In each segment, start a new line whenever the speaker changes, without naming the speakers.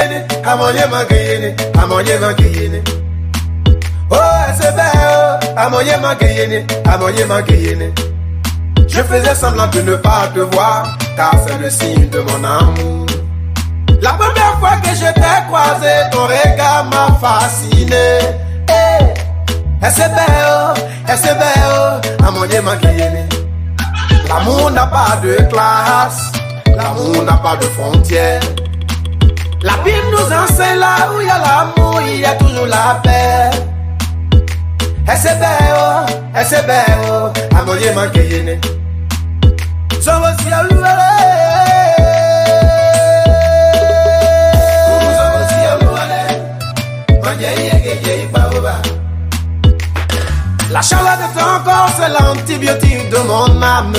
gayene, amoye ma gayene, amoye ma gayene. Oh, c'est belle, amoye ma gayene, amoye ma gayene. Je faisais semblant de ne pas te voir, car c'est le signe de mon amour. La première fois que je t'ai croisé, ton regard m'a fasciné. C'est belle, amoye ma gayene. L'amour n'a pas de classe, l'amour n'a pas de frontières. La Bible nous enseigne là où il y a l'amour, il y a toujours la paix. C'est belle, amoye ma gayene. La chaleur de ton corps, c'est l'antibiotique de mon âme.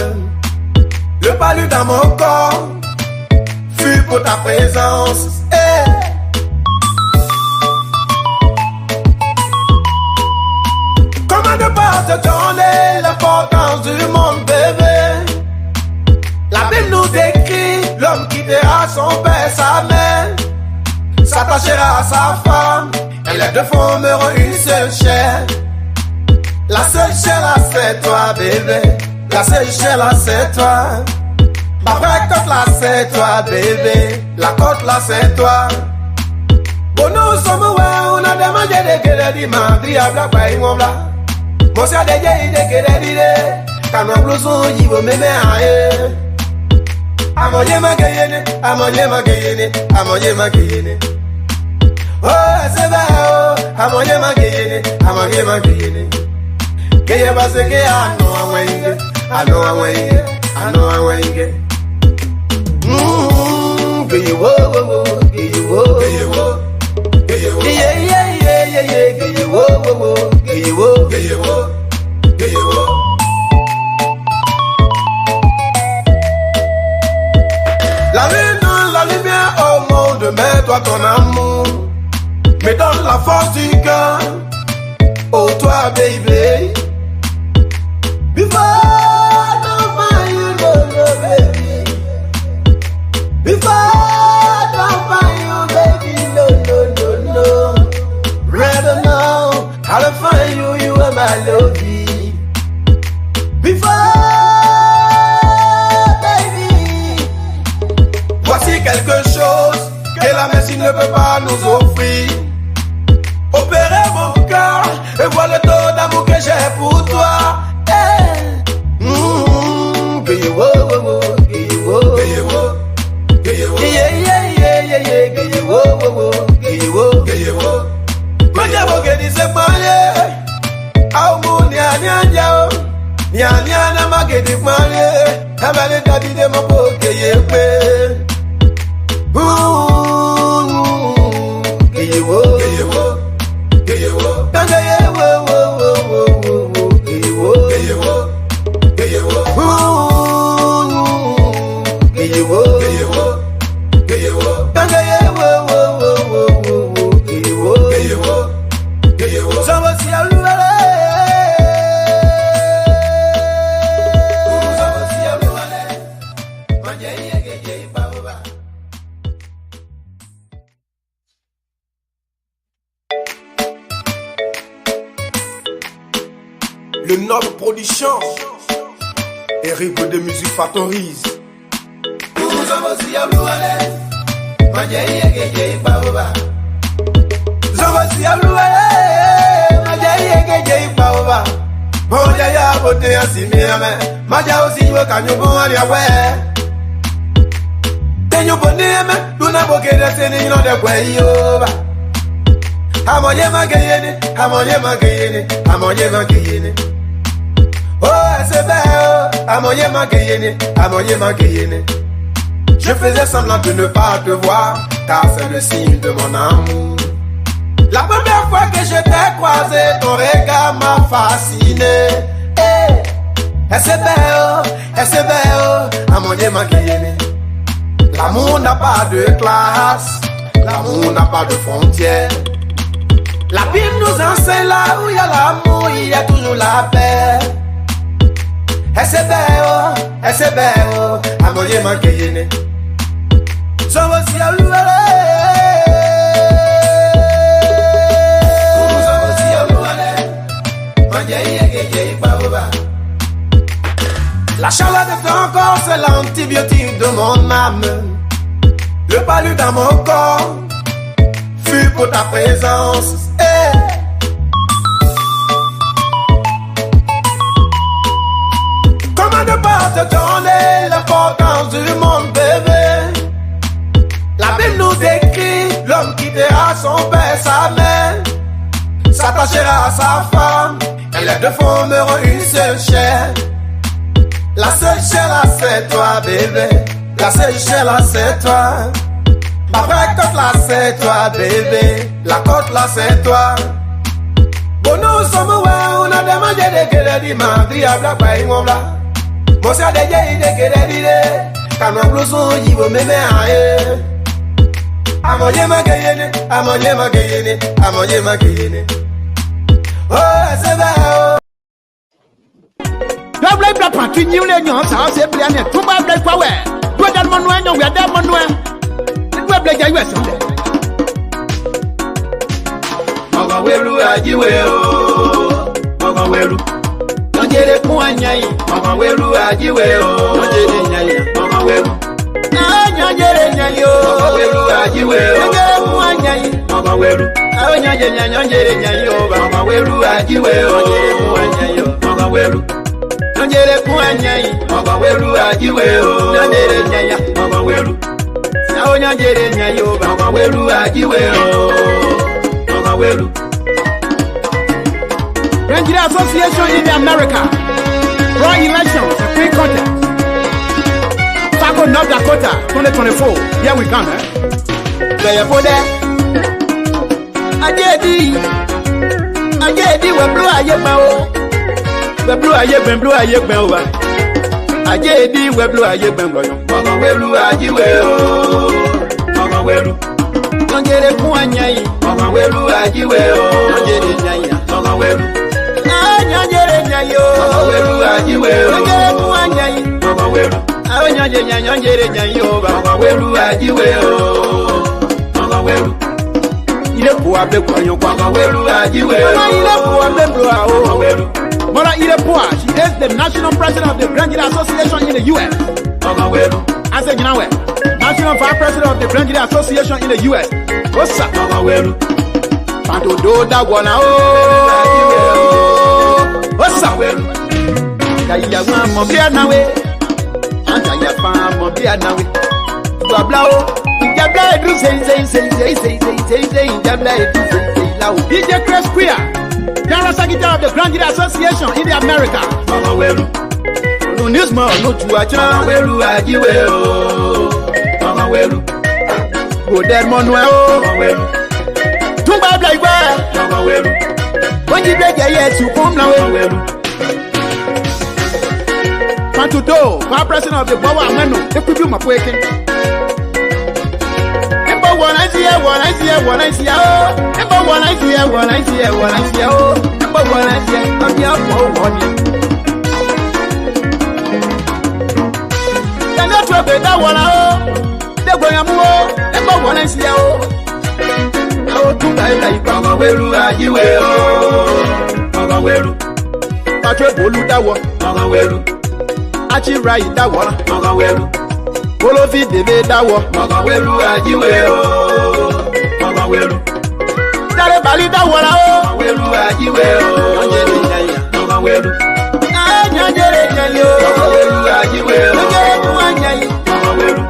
Le palu dans mon corps fut pour ta présence. Comment ne pas te donner l'importance du monde, bébé? La Bible nous décrit l'homme quittera son père, sa mère, s'attachera à sa femme, et les deux formeront une seule chair. La seule chair là c'est toi, bébé. La seule chair là c'est toi. Ma vraie côte là c'est toi, bébé. La côte là c'est toi. Bon nous sommes ouais, on a demandé de Gedeh mandri à black by ngomla. Moi ça de Gedeh quand on blouson il veut me mettre. Amoye ma gayene, amoye ma gayene, amoye ma gayene. Oh c'est vrai, amoye ma gayene, amoye ma gayene. Geye baseke ano awenge, ano awenge, ano awenge. Geye wo wo wo, geye wo, geye wo, geye wo. Geye wo wo wo, geye wo, geye wo, geye wo. La lune dans la lumière au monde, mets-toi ton amour, me donne la force du cœur. Oh toi baby. Before I don't find you, no, baby. Before I don't find you, baby, no. Rather now, I'll find you, you are my lovey. Before, baby. Voici quelque chose que la médecine ne peut pas nous offrir. Opérer mon cœur et voir le taux d'amour que j'ai pour toi. Nyanya magedi male, abale dadi de mapoke yepe. Geyewo, geyewo, geyewo, geyewo, geyewo, geyewo, geyewo, geyewo, geyewo, geyewo, geyewo, geyewo. Somos ya Le noble production et rythme de musique fatorise. Oh, c'est belle, amoye ma gayene, amoye ma gayene. Je faisais semblant de ne pas te voir, car c'est le signe de mon amour. La première fois que je t'ai croisé, ton regard m'a fasciné. C'est belle, amoye ma gayene. L'amour n'a pas de classe, l'amour n'a pas de frontières. La Bible nous enseigne là où il y a l'amour, il y a toujours la paix. C'est belle, amoye ma gayene. So was ya lule, dans mon corps fut pour ta présence. Comment ne pas te donner l'importance du monde, bébé? La Bible nous décrit l'homme quittera son père, sa mère, s'attachera à sa femme, et les deux formeront une seule chair. La seule chair là c'est toi, bébé. La seule chair là c'est toi. Ma vraie côte là c'est toi, bébé. La côte là c'est toi. Bon nous sommes ouais, on a demandé de Gedeh ma vie à black by ngomla. Mon cher de Gedeh, quand on blouson y va me mettre. Amoye magayene, amoye magayene, amoye magayene. Oh c'est vrai.
Double black party new legend, ça c'est planet. Tout bas black power. Toi dans mon noin, on va dans mon noin. Toi black ya US.
Mama welu ajiwe o. Mama welu. Nongere kuanyai. Mama welu ajiwe o. Nongere nyai. Mama welu. Nongere nyai o. Mama welu ajiwe o. Nongere kuanyai. Mama welu. Nongere nyai, nongere nyai o. Mama welu ajiwe o. Nongere kuanyai o. Mama welu. Nongere kuanyai. Mama welu ajiwe o. Nongere nyai. Mama welu. Sao nongere nyai o. Mama welu ajiwe o. Mama welu.
Nigeria Association in America. By-Election, Supreme Contest. Fargo, North Dakota, 2024. Here we come,
There for that.
Ajedi, we blow a yebao. We blow a yebao. Ajedi, we blow a yebao.
Mama welu ajiwe o. Mama welu.
Nongere kuanyai.
Mama welu ajiwe o.
Nongere nyai.
Mama welu.
Nongere nyai o.
Mama welu ajiwe o.
Nongere kuanyai.
Mama welu.
Nongere nyai o.
Mama welu ajiwe o. Mama welu.
Il est pour appeler quoi yon quoi.
Mama welu ajiwe o.
Il est pour appeler quoi.
Mama welu.
Mara Irepoa, she is the national president of the Nigeria Association in the U.S.
Mama welu.
I said, you know what? National vice president of the Nigeria Association in the U.S. What's up?
Mama welu.
Panto do that one. Oh, what's up? Ya wan mo bia na we. Anta ya pa mo bia na we. Bla bla o. Jabla edu say jabla edu say la o. DJ Chris Queer, General Secretary of the Nigeria Association in the America.
Mama welu.
No news man, no to a
Mama welu ajiwe o. Mama welu.
Go there monwe o.
Mama welu.
Tumba bla igba.
Mama welu.
When you break your ears, you come now.
Mama welu.
Pantudo, vice president of the Bawa Ameno, they could do my poeking. Number one, I see, oh. Number one, I see, oh. Number one, I see, I'm here for one. They're not trouble that one, oh. They're going to move. Number one, I see, oh. I will do like
Mama welu ajiwe o. Mama welu.
Patrick Bolu that one.
Mama welu.
Achi Rai that one.
Mama welu.
Olofi Deve that one.
Mama welu ajiwe o. Mama welu.
Dare Bali that one.
Mama welu ajiwe o. Mama welu.
Nyangere nyanyo.
Mama welu ajiwe o.
Nyangere kuanyai.
Mama welu.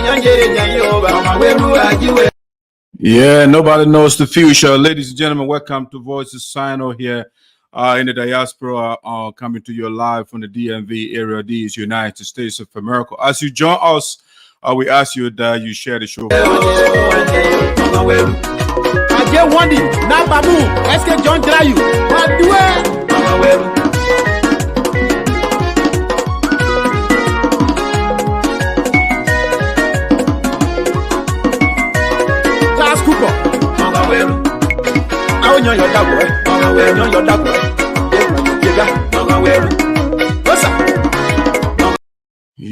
Nyangere nyanyo.
Mama welu ajiwe.
Yeah, nobody knows the future. Ladies and gentlemen, welcome to Voices Sinoe here in the diaspora, coming to you live from the DMV area, these United States of America. As you join us, we ask you that you share the show.
I get one thing. Now, Babu, let's get John Drayu. What do I?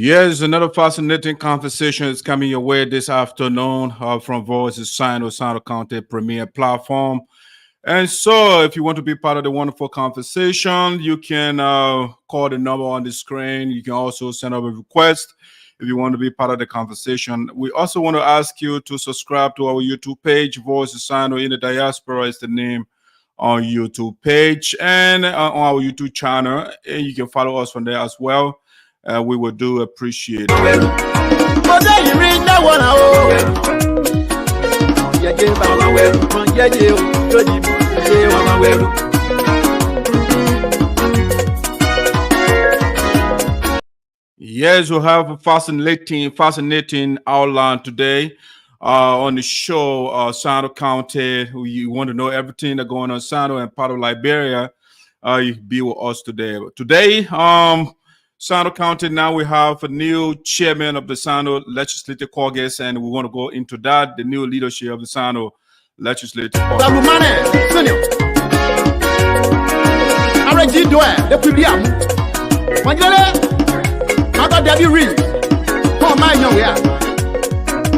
Yes, another fascinating conversation is coming your way this afternoon from Voices Sinoe County Premier Platform. And so if you want to be part of the wonderful conversation, you can call the number on the screen. You can also send up a request. if you want to be part of the conversation. We also want to ask you to subscribe to our YouTube page. Voice of Sinoe in the Diaspora is the name on YouTube page and on our YouTube channel. And you can follow us from there as well. We would do appreciate it. Yes, we have a fascinating outline today on the show. Sinoe County. You want to know everything that's going on in Sinoe and part of Liberia. You can be with us today. Today, Sinoe County, now we have a new chairman of the Sinoe Legislative Caucus, and we want to go into that, the new leadership of the Sinoe Legislative Caucus.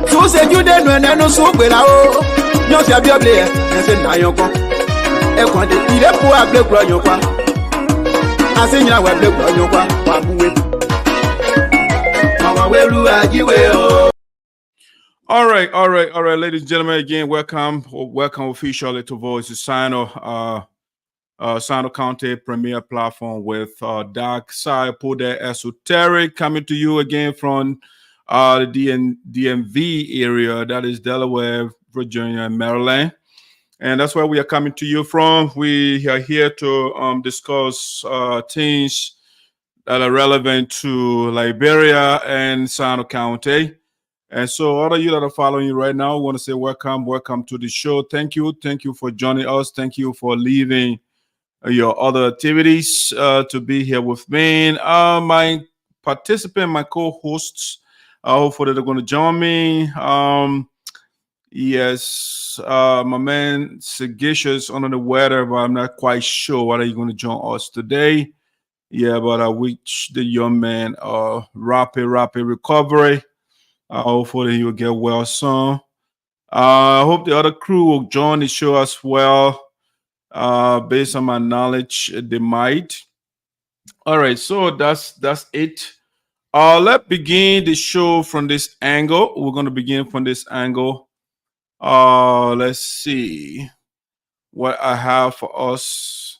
So say you dey no so gbera o nyo se abi oble e se na yon kon e kon de ile po able kro yon kwa ase nyina wa able kro yon kwa wa buwe mama welu ajiwe o.
All right, ladies and gentlemen, again, welcome officially to Voice of Sinoe, Sinoe County premier platform with Dark Side Podeh Esoteric coming to you again from the DMV area, that is Delaware, Virginia, and Maryland. And that's where we are coming to you from. We are here to discuss things that are relevant to Liberia and Sinoe County. And so all of you that are following you right now, I want to say welcome to the show. Thank you for joining us. Thank you for leaving your other activities to be here with me. My participant, my co-hosts, hopefully they're going to join me. Yes, my man Sagacious under the weather, but I'm not quite sure whether he's going to join us today. Yeah, but I wish the young man rapid recovery. Hopefully he will get well soon. I hope the other crew will join the show as well. Based on my knowledge, they might. All right, so that's it. Let's begin the show from this angle. We're going to begin from this angle. Let's see what I have for us.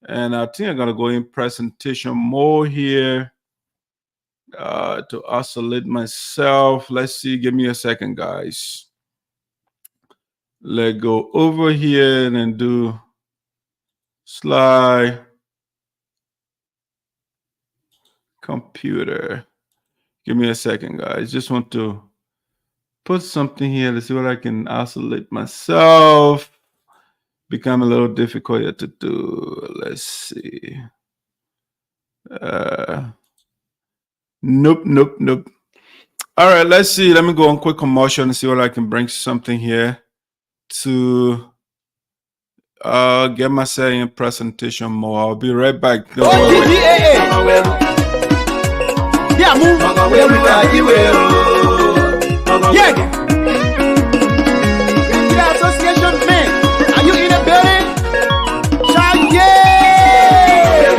And I think I'm going to go in presentation mode here to isolate myself. Let's see. Give me a second, guys. Let's go over here and do slide. Computer. Give me a second, guys. Just want to put something here to see what I can isolate myself. Become a little difficult here to do. Let's see. Nope. All right, let's see. Let me go on quick commercial and see what I can bring something here to get myself in presentation mode. I'll be right back. Don't worry.
Yeah, move. Yeah. The association men, are you in a building? Shout yeah!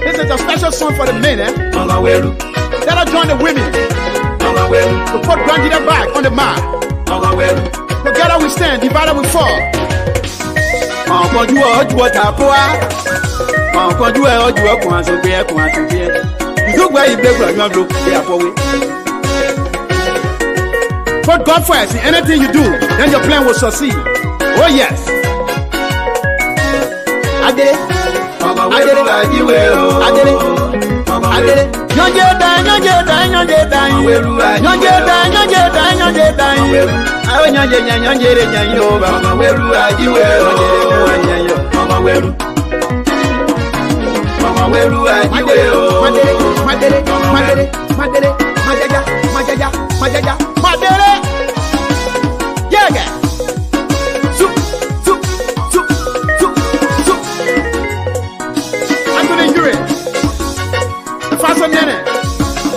This is a special song for the men, eh? Let us join the women. To put Gedeh back on the map. Together we stand, divided we fall. Put God first in anything you do, then your plan will succeed. Oh yes. I did it.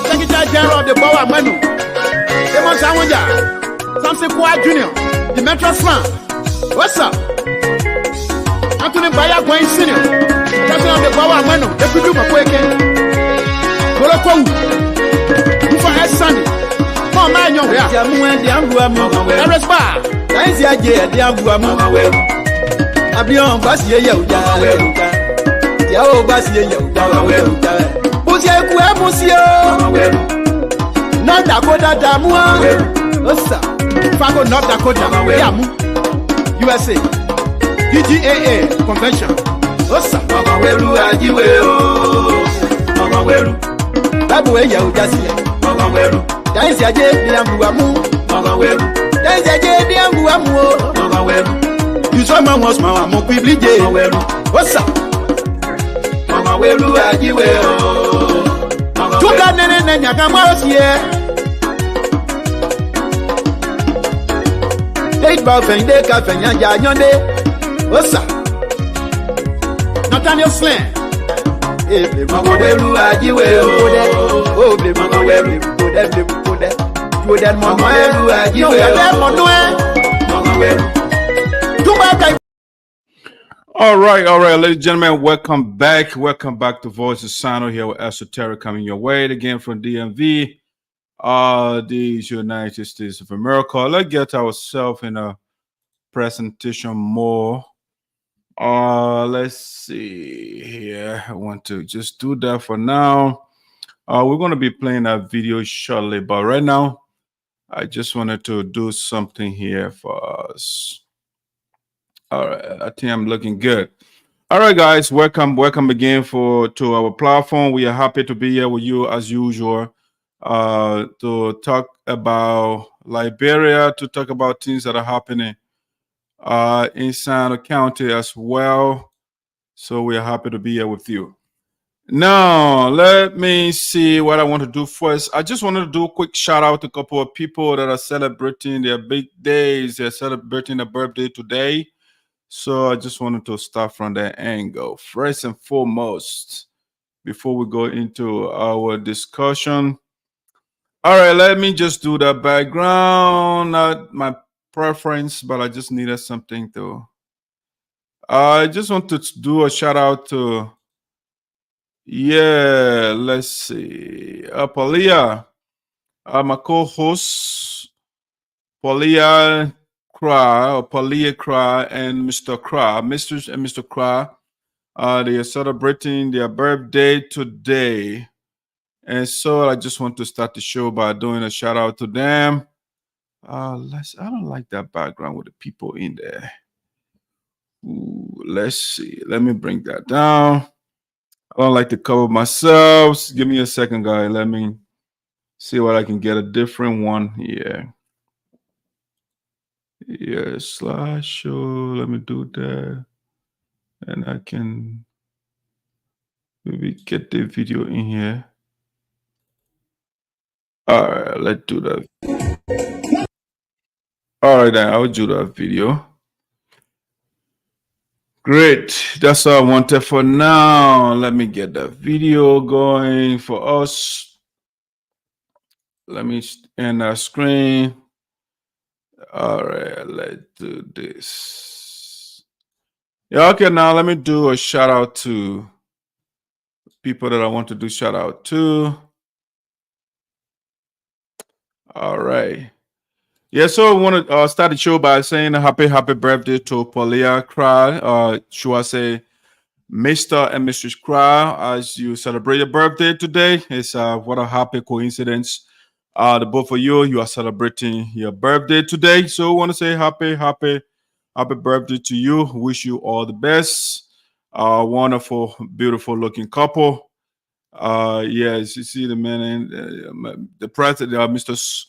Secretary General of the Boa Manu, Demon Sawanja, Samson Kwa Jr., the Metro Slam. What's up? Anthony Baya Gwen Senior, President of the Boa Manu, the Kudu Makweke. Golokou. Ufa Esani. Mon man yo ya.
Jamu ndi ambuamu.
Erespa.
Taisi aje ndi ambuamu. Abion basi ye uja. Yao basi ye uja. Busi ku emusio. North Dakota damua. Osa.
Fago North Dakota. Yamu. USA. DGAA convention. Osa.
Welu ajiwe o. Welu. Babu we ya uja si. Welu. Taisi aje ndi ambuamu. Welu. Taisi aje ndi ambuamu. Welu.
You saw my once my mo privilege.
Osa. Welu ajiwe o.
Tuka nene nyaga mwasie.
Eight ball fende ka fenya nyonde. Osa.
Nathaniel Slam.
Welu ajiwe o.
Oh, ble mama welu. Ble. You that mama
Welu ajiwe o.
You that mama
Welu.
Tuka.
All right, ladies and gentlemen, welcome back. Welcome back to Voices Sinoe here with ESOTERIC coming your way again from DMV, the United States of America. Let's get ourselves in a presentation more. Let's see here. I want to just do that for now. We're going to be playing that video shortly, but right now, I just wanted to do something here for us. All right, I think I'm looking good. All right, guys, welcome again to our platform. We are happy to be here with you as usual to talk about Liberia, to talk about things that are happening in Sinoe County as well. So we are happy to be here with you. Now, let me see what I want to do first. I just wanted to do a quick shout out to a couple of people that are celebrating their big days. They're celebrating their birthday today. So I just wanted to start from that angle. First and foremost, before we go into our discussion. All right, let me just do the background. Not my preference, but I just needed something to. I just want to do a shout out to, let's see. Paulia, my co-host, Paulia Cry and Mr. Cry, Mr. and Mr. Cry. They are celebrating their birthday today. And so I just want to start the show by doing a shout out to them. I don't like that background with the people in there. Ooh, let's see. Let me bring that down. I don't like to cover myself. Give me a second, guys. Let me see what I can get a different one here. Yeah, slideshow. Let me do that. And I can maybe get the video in here. All right, let's do that. All right, then I'll do that video. Great. That's all I wanted for now. Let me get that video going for us. Let me end our screen. All right, let's do this. Yeah, okay, now let me do a shout out to people that I want to do shout out to. All right. Yeah, so I want to start the show by saying a happy birthday to Paulia Cry. Should I say Mr. and Mrs. Cry as you celebrate your birthday today? It's what a happy coincidence. The both of you are celebrating your birthday today. So I want to say happy birthday to you. Wish you all the best. Wonderful, beautiful looking couple. Yes, you see the man in the president, Mr.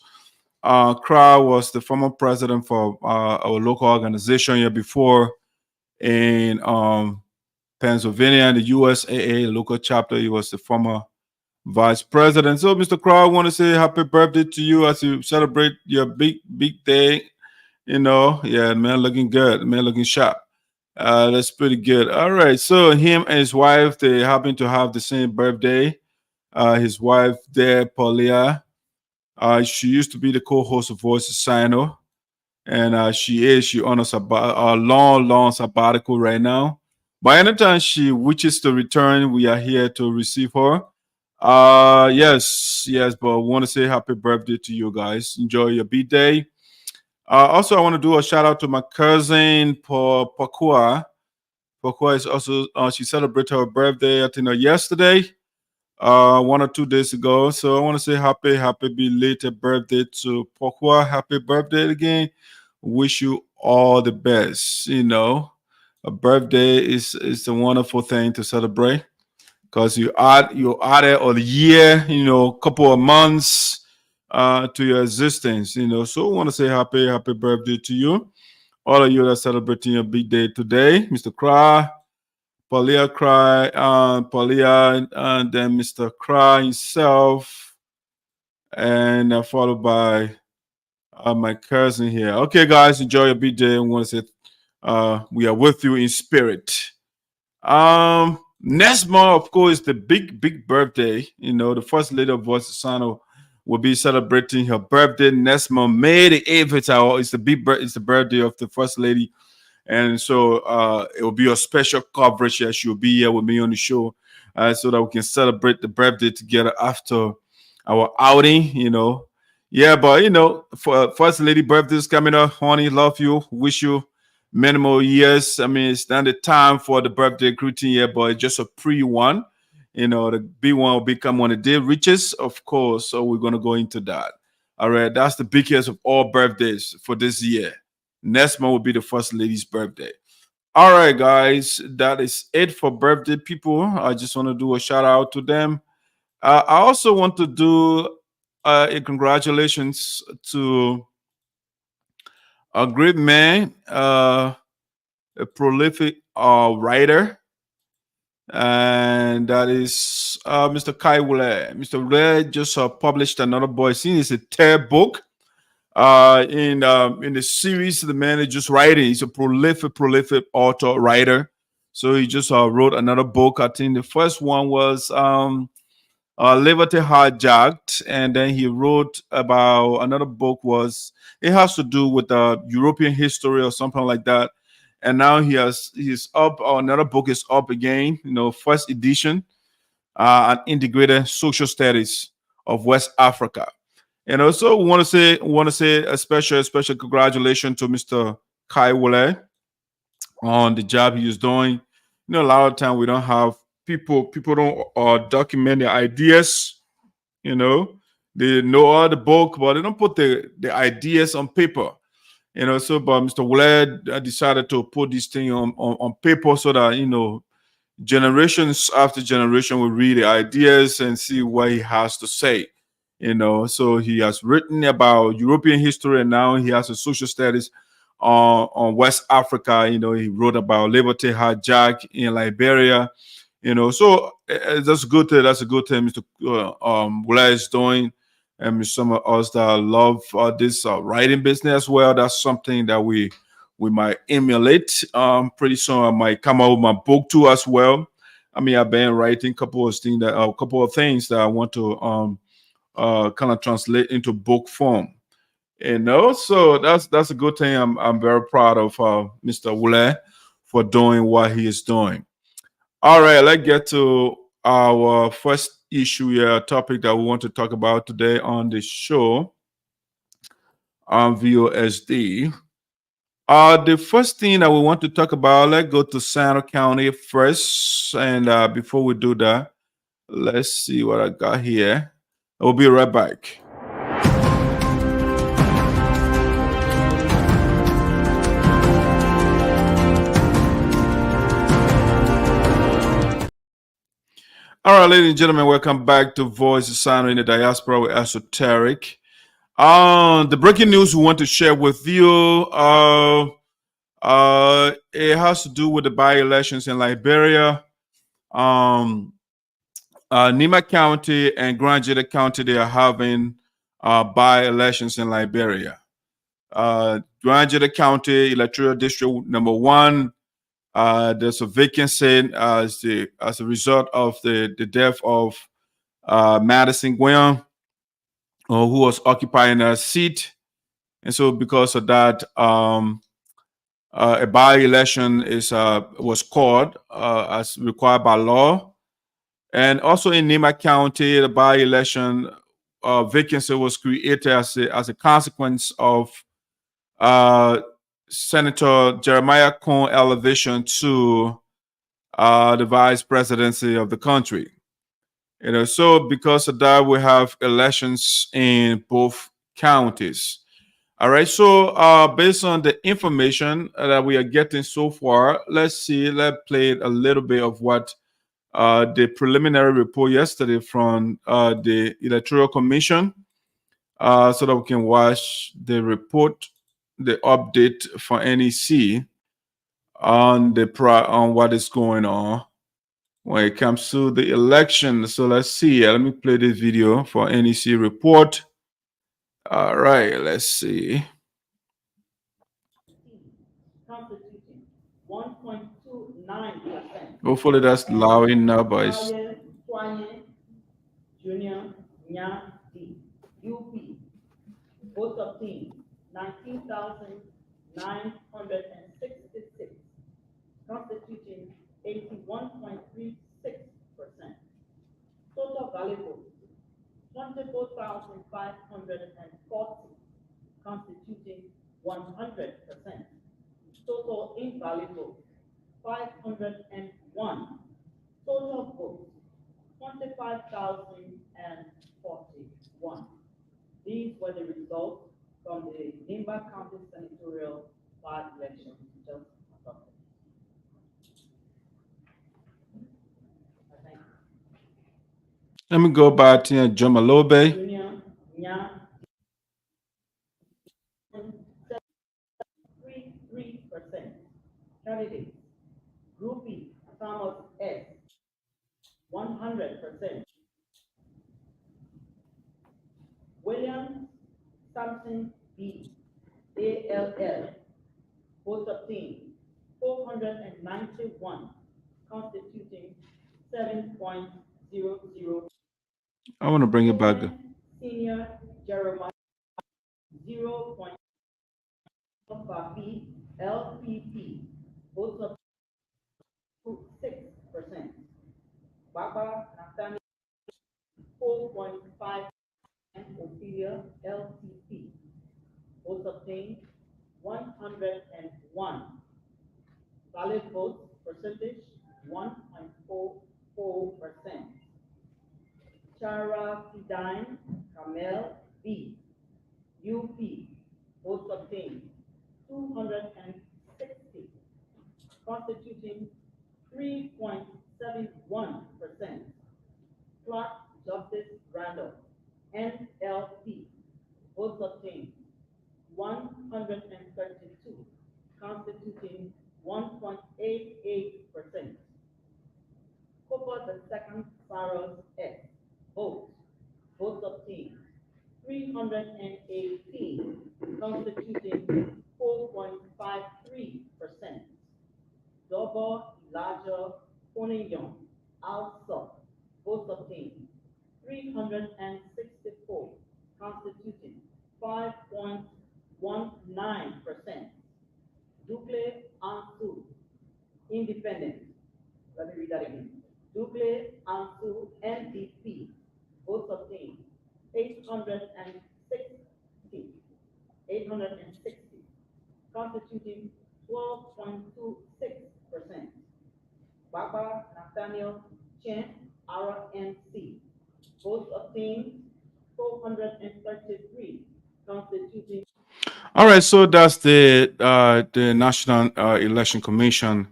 Cry was the former president for our local organization here before in Pennsylvania, the USAA local chapter. He was the former vice president. So, Mr. Cry, I want to say happy birthday to you as you celebrate your big day. You know, yeah, man, looking good, man, looking sharp. That's pretty good. All right, so him and his wife, they happen to have the same birthday. His wife, there, Paulia. She used to be the co-host of Voices Sinoe, and she honors a long sabbatical right now. By any time she wishes to return, we are here to receive her. Yes, but I want to say happy birthday to you guys. Enjoy your birthday. Also, I want to do a shout out to my cousin Pakua. Pakua is also she celebrated her birthday, I think, yesterday, 1 or 2 days ago. So I want to say happy belated birthday to Pakua. Happy birthday again. Wish you all the best. You know, a birthday is a wonderful thing to celebrate because you added a year, you know, couple of months to your existence, you know. So I want to say happy birthday to you. All of you that are celebrating your big day today, Mr. Cry, Paulia Cry, Paulia, and then Mr. Cry himself, and followed by my cousin here. Okay, guys, enjoy your big day. I want to say we are with you in spirit. Next month, of course, the big birthday. You know, the first lady of Voice of Sinoe will be celebrating her birthday next month, May the 8th. It's the birthday of the first lady, and so it will be a special coverage. Here. She'll be here with me on the show, so that we can celebrate the birthday together after our outing. You know, yeah, but you know, for first lady birthday's coming up, honey, love you, wish you many more years. I mean, it's not the time for the birthday greeting yet, but it's just a pre-one. You know, the B1 will become one of the riches, of course. So we're going to go into that. All right. That's the biggest of all birthdays for this year. Next month will be the first lady's birthday. All right, guys. That is it for birthday people. I just want to do a shout out to them. I also want to do a congratulations to a great man, a prolific writer, and that is Mr. Kai Wule. Mr. Wule just published another book. It's a third book in the series. The man is just writing. He's a prolific author, writer. So he just wrote another book. I think the first one was Liberty Hijacked, and then he wrote about another book. It has to do with European history or something like that. And now he's up. Another book is up again. You know, first edition, an integrated social studies of West Africa. And also want to say a special congratulations to Mr. Kai Wule on the job he is doing. You know, a lot of time we don't have people don't document their ideas. You know, they know all the book, but they don't put the ideas on paper. You know, so but Mr. Wule decided to put this thing on paper so that, you know, generations after generation will read the ideas and see what he has to say. You know, so he has written about European history, and now he has a social studies on West Africa. You know, he wrote about Liberty Hijack in Liberia. You know, so that's a good thing. That's a good thing Mr. Wule is doing. And some of us that love this writing business as well, that's something that we might emulate. Pretty soon I might come out with my book too as well. I mean, I've been writing a couple of things that I want to kind of translate into book form. You know, so that's a good thing. I'm very proud of Mr. Wule for doing what he is doing. All right, let's get to our first issue here, topic that we want to talk about today on the show on VOSD. The first thing that we want to talk about, let's go to Sinoe County first. And before we do that, let's see what I got here. I'll be right back. All right, ladies and gentlemen, welcome back to Voice of Sinoe in the Diaspora with Esoteric. The breaking news we want to share with you, it has to do with the by-elections in Liberia. Nimba County and Gedeh County, they are having by-elections in Liberia. Gedeh County, Electoral District number 1, there's a vacancy as a result of the death of Madison Gwen, who was occupying a seat. And so because of that, a by-election was called as required by law. And also in Nimba County, the by-election vacancy was created as a consequence of Senator Jeremiah Konneh elevation to the vice presidency of the country. So because of that, we have elections in both counties. All right, so based on the information that we are getting so far, let's play a little bit of what the preliminary report yesterday from the Electoral Commission, so that we can watch the report, the update for NEC on what is going on when it comes to the election. So let's see. Let me play this video for NEC report. All right, let's see.
Constituting 1.29%.
Hopefully that's loud enough, but
Nyan Twayen, Junior, Nyan UP. Votes obtained 19,966, constituting 81.36%. Total valid votes 24,540, constituting 100%. Total invalid votes 501. Total votes 25,041. These were the results from the Nimba County Senatorial By-Election just adopted.
Let me go back to Jomalobe.
Junior, Nya, 33%. Candidates, Group B, Thomas S, 100%. William Sampson B, ALL, votes obtained 491, constituting 7.00.
I want to bring it back.
Senior Jeremiah 0.5 LPP, votes of 6%. Baba Nathaniel 4.5 and Ophelia LTP, votes obtained 101. Valid votes percentage 1.44%. Chara Fidine Kamel B, UP, votes obtained 260, constituting 3.71%. Clark Justice Randall, NLP, votes obtained 132, constituting 1.88%. Cooper II Saros S, votes obtained 318, constituting 4.53%. Double Elijah Konneh Alsop, votes obtained 364, constituting 5.19%. Ducle Ansu, Independent. Let me read that again. Ducle Ansu, NDP, votes obtained 860, constituting 12.26%. Baba Nathaniel Chen, RNC, votes obtained 433, constituting.
All right, so that's the National Election Commission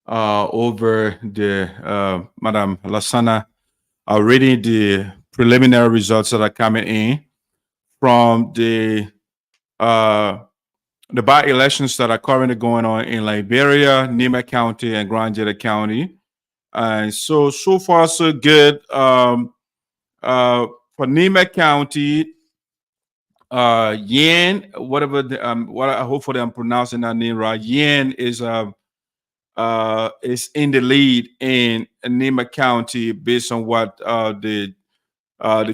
over the Madam Lasana reading the preliminary results that are coming in from the by-elections that are currently going on in Liberia, Nimba County, and Grand Gedeh County. And so far so good. For Nimba County, Yen, whatever hopefully I'm pronouncing that name right. Yen is in the lead in Nimba County based on what the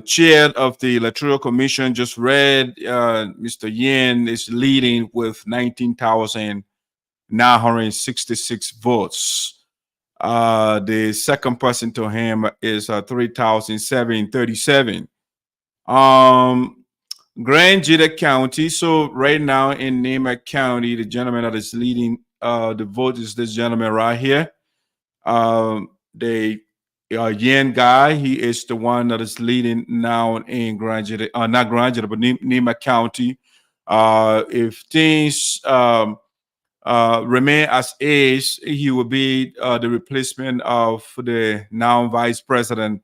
chair of the Electoral Commission just read. Mr. Yen is leading with 19,966 votes. The second person to him is 3,737. Grand Gedeh County. So right now in Nimba County, the gentleman that is leading the vote is this gentleman right here. The Yen guy, he is the one that is leading now in Grand Gedeh, not Grand Gedeh, but Nimba County. If things remain as is, he will be the replacement of the now Vice President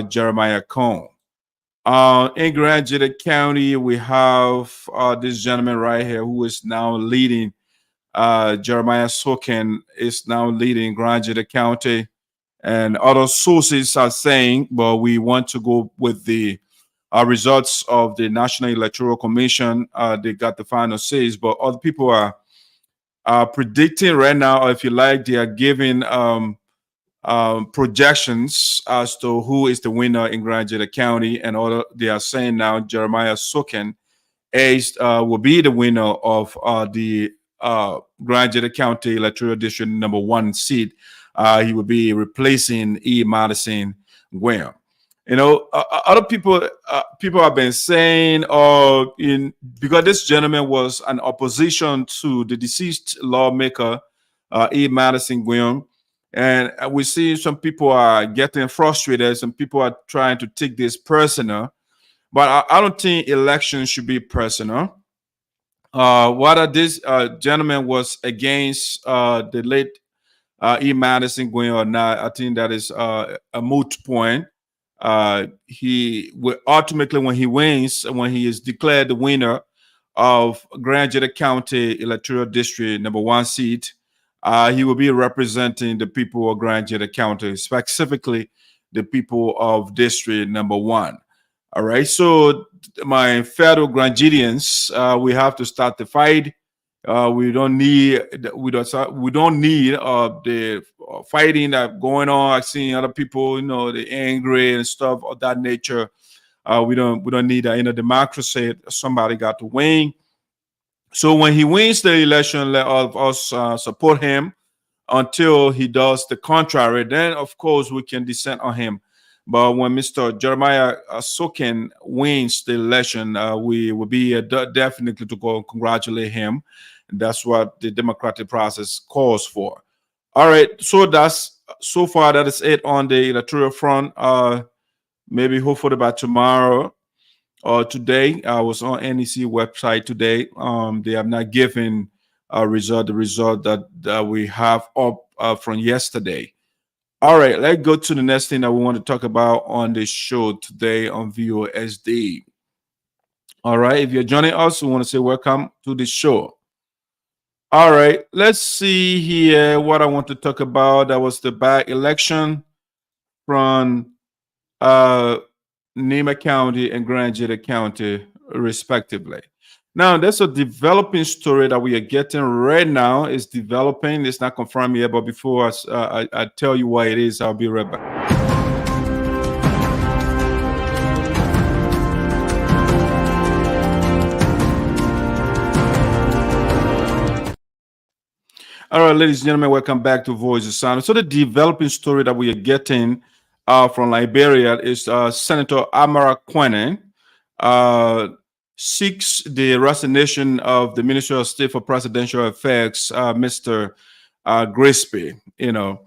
Jeremiah Soka. In Grand Gedeh County, we have this gentleman right here who is now leading. Jeremiah Soka is now leading Grand Gedeh County, and other sources are saying, but we want to go with the results of the National Electoral Commission. They got the final says, but other people are predicting right now, or if you like, they are giving projections as to who is the winner in Grand Gedeh County, and they are saying now Jeremiah Soka will be the winner of the Grand Gedeh County Electoral District number 1 seat. He will be replacing E. Madison Graham. You know, other people have been saying, because this gentleman was an opposition to the deceased lawmaker, E. Madison Graham, and we see some people are getting frustrated. Some people are trying to take this personal, but I don't think elections should be personal. Whether this gentleman was against the late E. Madison Graham or not, I think that is a moot point. He will ultimately, when he wins, when he is declared the winner of Grand Gedeh County Electoral District number 1 seat, he will be representing the people of Grand Gedeh County, specifically the people of District number 1. All right, so my fellow Grand Gedehans, we have to start the fight. We don't need the fighting that going on. I've seen other people, you know, the angry and stuff of that nature. We don't need that. In a democracy, somebody got to win. So when he wins the election, let all of us support him until he does the contrary. Then, of course, we can dissent on him. But when Mr. Jeremiah Soka wins the election, we will be definitely to go and congratulate him. And that's what the democratic process calls for. All right, so so far that is it on the electoral front. Maybe hopefully by tomorrow or today. I was on NEC website today. They have not given the result that we have up from yesterday. All right, let's go to the next thing that we want to talk about on the show today on VOSD. All right, if you're joining us, we want to say welcome to the show. All right, let's see here what I want to talk about. That was the by-election from Nimba County and Grand Gedeh County, respectively. Now, there's a developing story that we are getting right now. It's developing. It's not confirmed yet, but before I tell you what it is, I'll be right back. All right, ladies and gentlemen, welcome back to Voice of Sound. So the developing story that we are getting from Liberia is Senator Amara Konneh seeks the resignation of the Minister of State for Presidential Affairs, Mr. Grisby. You know,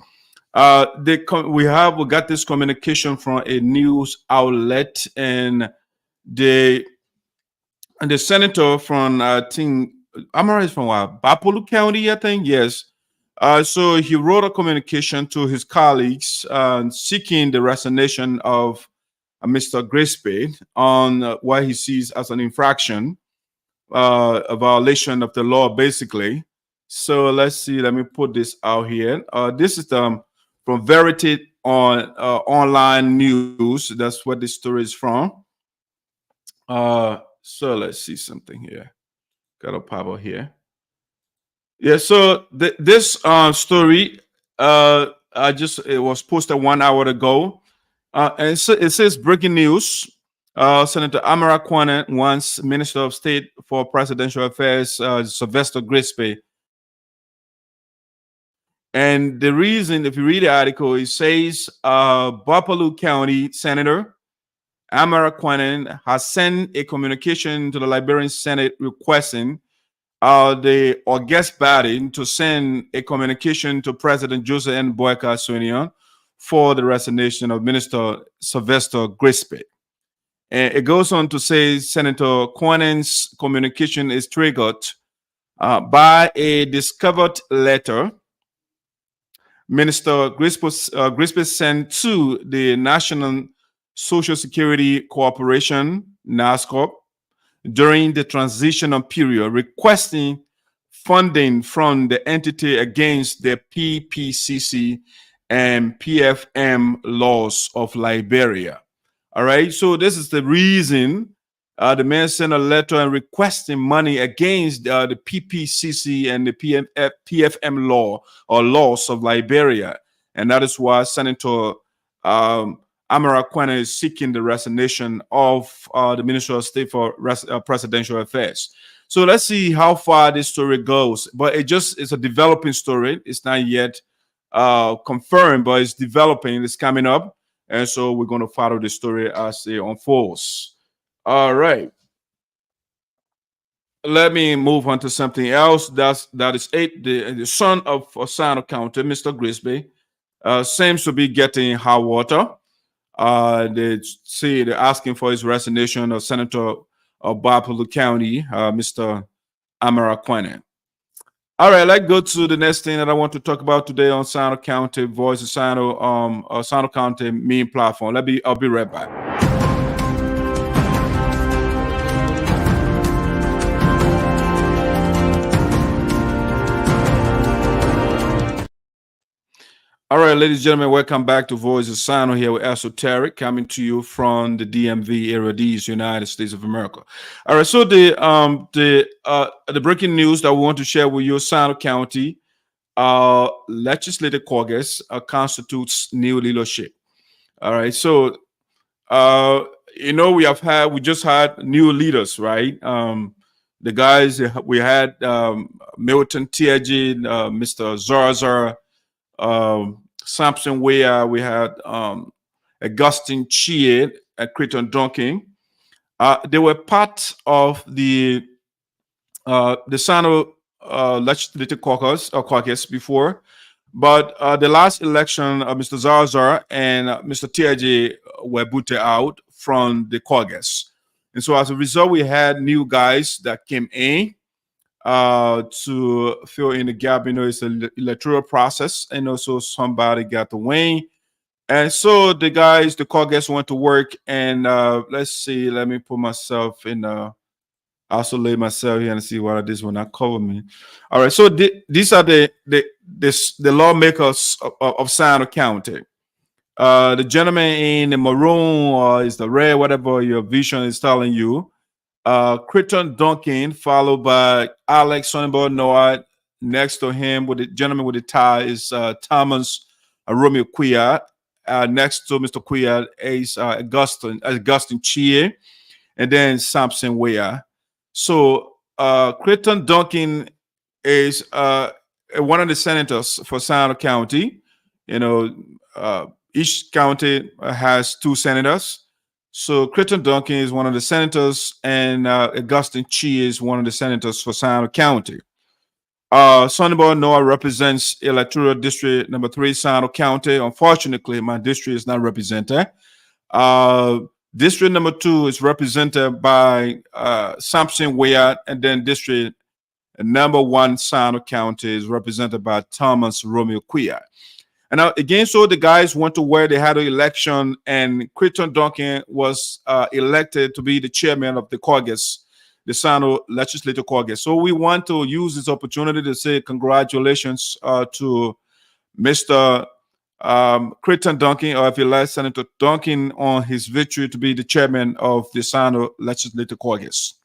we got this communication from a news outlet, and the senator from I think Amara is from Bapolu County, I think. Yes. So he wrote a communication to his colleagues seeking the resignation of Mr. Grisby on what he sees as an infraction, a violation of the law, basically. So let's see. Let me put this out here. This is from Verity on online news. That's what this story is from. So let's see something here. Got a pop up here. Yeah. So this story, it was posted 1 hour ago. And so it says breaking news. Senator Amara Konneh wants Minister of State for Presidential Affairs, Sylvester Grisby, And the reason, if you read the article, it says Buffalo County Senator Amara has sent a communication to the Liberian Senate requesting the august body to send a communication to President Joseph Boakai for the resignation of Minister Sylvester Grisby. And it goes on to say Senator Konneh's communication is triggered by a discovered letter Minister Grisby sent to the National Social Security Corporation, NASCOP, during the transitional period, requesting funding from the entity against the PPCC and PFM laws of Liberia. All right, so this is the reason the man sent a letter and requesting money against the PPCC and the PFM law or laws of Liberia. And that is why Senator Amara is seeking the resignation of the Minister of State for Presidential Affairs. So let's see how far this story goes. But it's a developing story. It's not yet confirmed, but it's developing. It's coming up. And so we're going to follow the story as it unfolds. All right. Let me move on to something else. That is the son of Sinoe County, Mr. Grisby, seems to be getting hot water. They're asking for his resignation of Senator of Buffalo County, Mr. Amara Konneh. All right, let's go to the next thing that I want to talk about today on Sinoe County Voice of Sinoe County main platform. I'll be right back. All right, ladies and gentlemen, welcome back to Voice of Sinoe here with ESOTERIC, coming to you from the DMV area, these United States of America. All right, so the breaking news that we want to share with you: Sinoe County Legislative Caucus constitutes new leadership. All right, so we just had new leaders, right? The guys we had Milton Tiaji, Mr. Zarzar. Samson Wea, we had Augustine Chie and Crayton Duncan. They were part of the Sinoe Legislative Caucus before, but the last election, Mr. Zarzar and Mr. Tiaji were booted out from the caucus, and so as a result, we had new guys that came in to fill in the gap. It's an electoral process, and also somebody got the win. And so the caucus went to work, and let's see, let me put myself in, isolate myself here and see what this will not cover me. All right, so these are the lawmakers of Sinoe County. The gentleman in the maroon or is the red, whatever your vision is telling you. Crayton Duncan, followed by Alex Noah. Next to him, with the gentleman with the tie, is Thomas Romeo Quia. Next to Mr. Quia is Augustine Chie, and then Samson Wea. So Crayton Duncan is one of the senators for Sinoe County. Each county has 2 senators. So Crayton Duncan is one of the senators, and Augustine Chie is one of the senators for Sinoe County. Sonnyboy Noah represents Electoral District number 3, Sinoe County. Unfortunately, my district is not represented. District number 2 is represented by Samson Wea, and then District number 1, Sinoe County, is represented by Thomas Romeo Quia. And now again, so the guys went to where they had an election, and Crayton Duncan was elected to be the chairman of the caucus, the Sinoe Legislative Caucus. So we want to use this opportunity to say congratulations to Mr. Crayton Duncan, or if you like, Senator Duncan, on his victory to be the chairman of the Sinoe Legislative Caucus.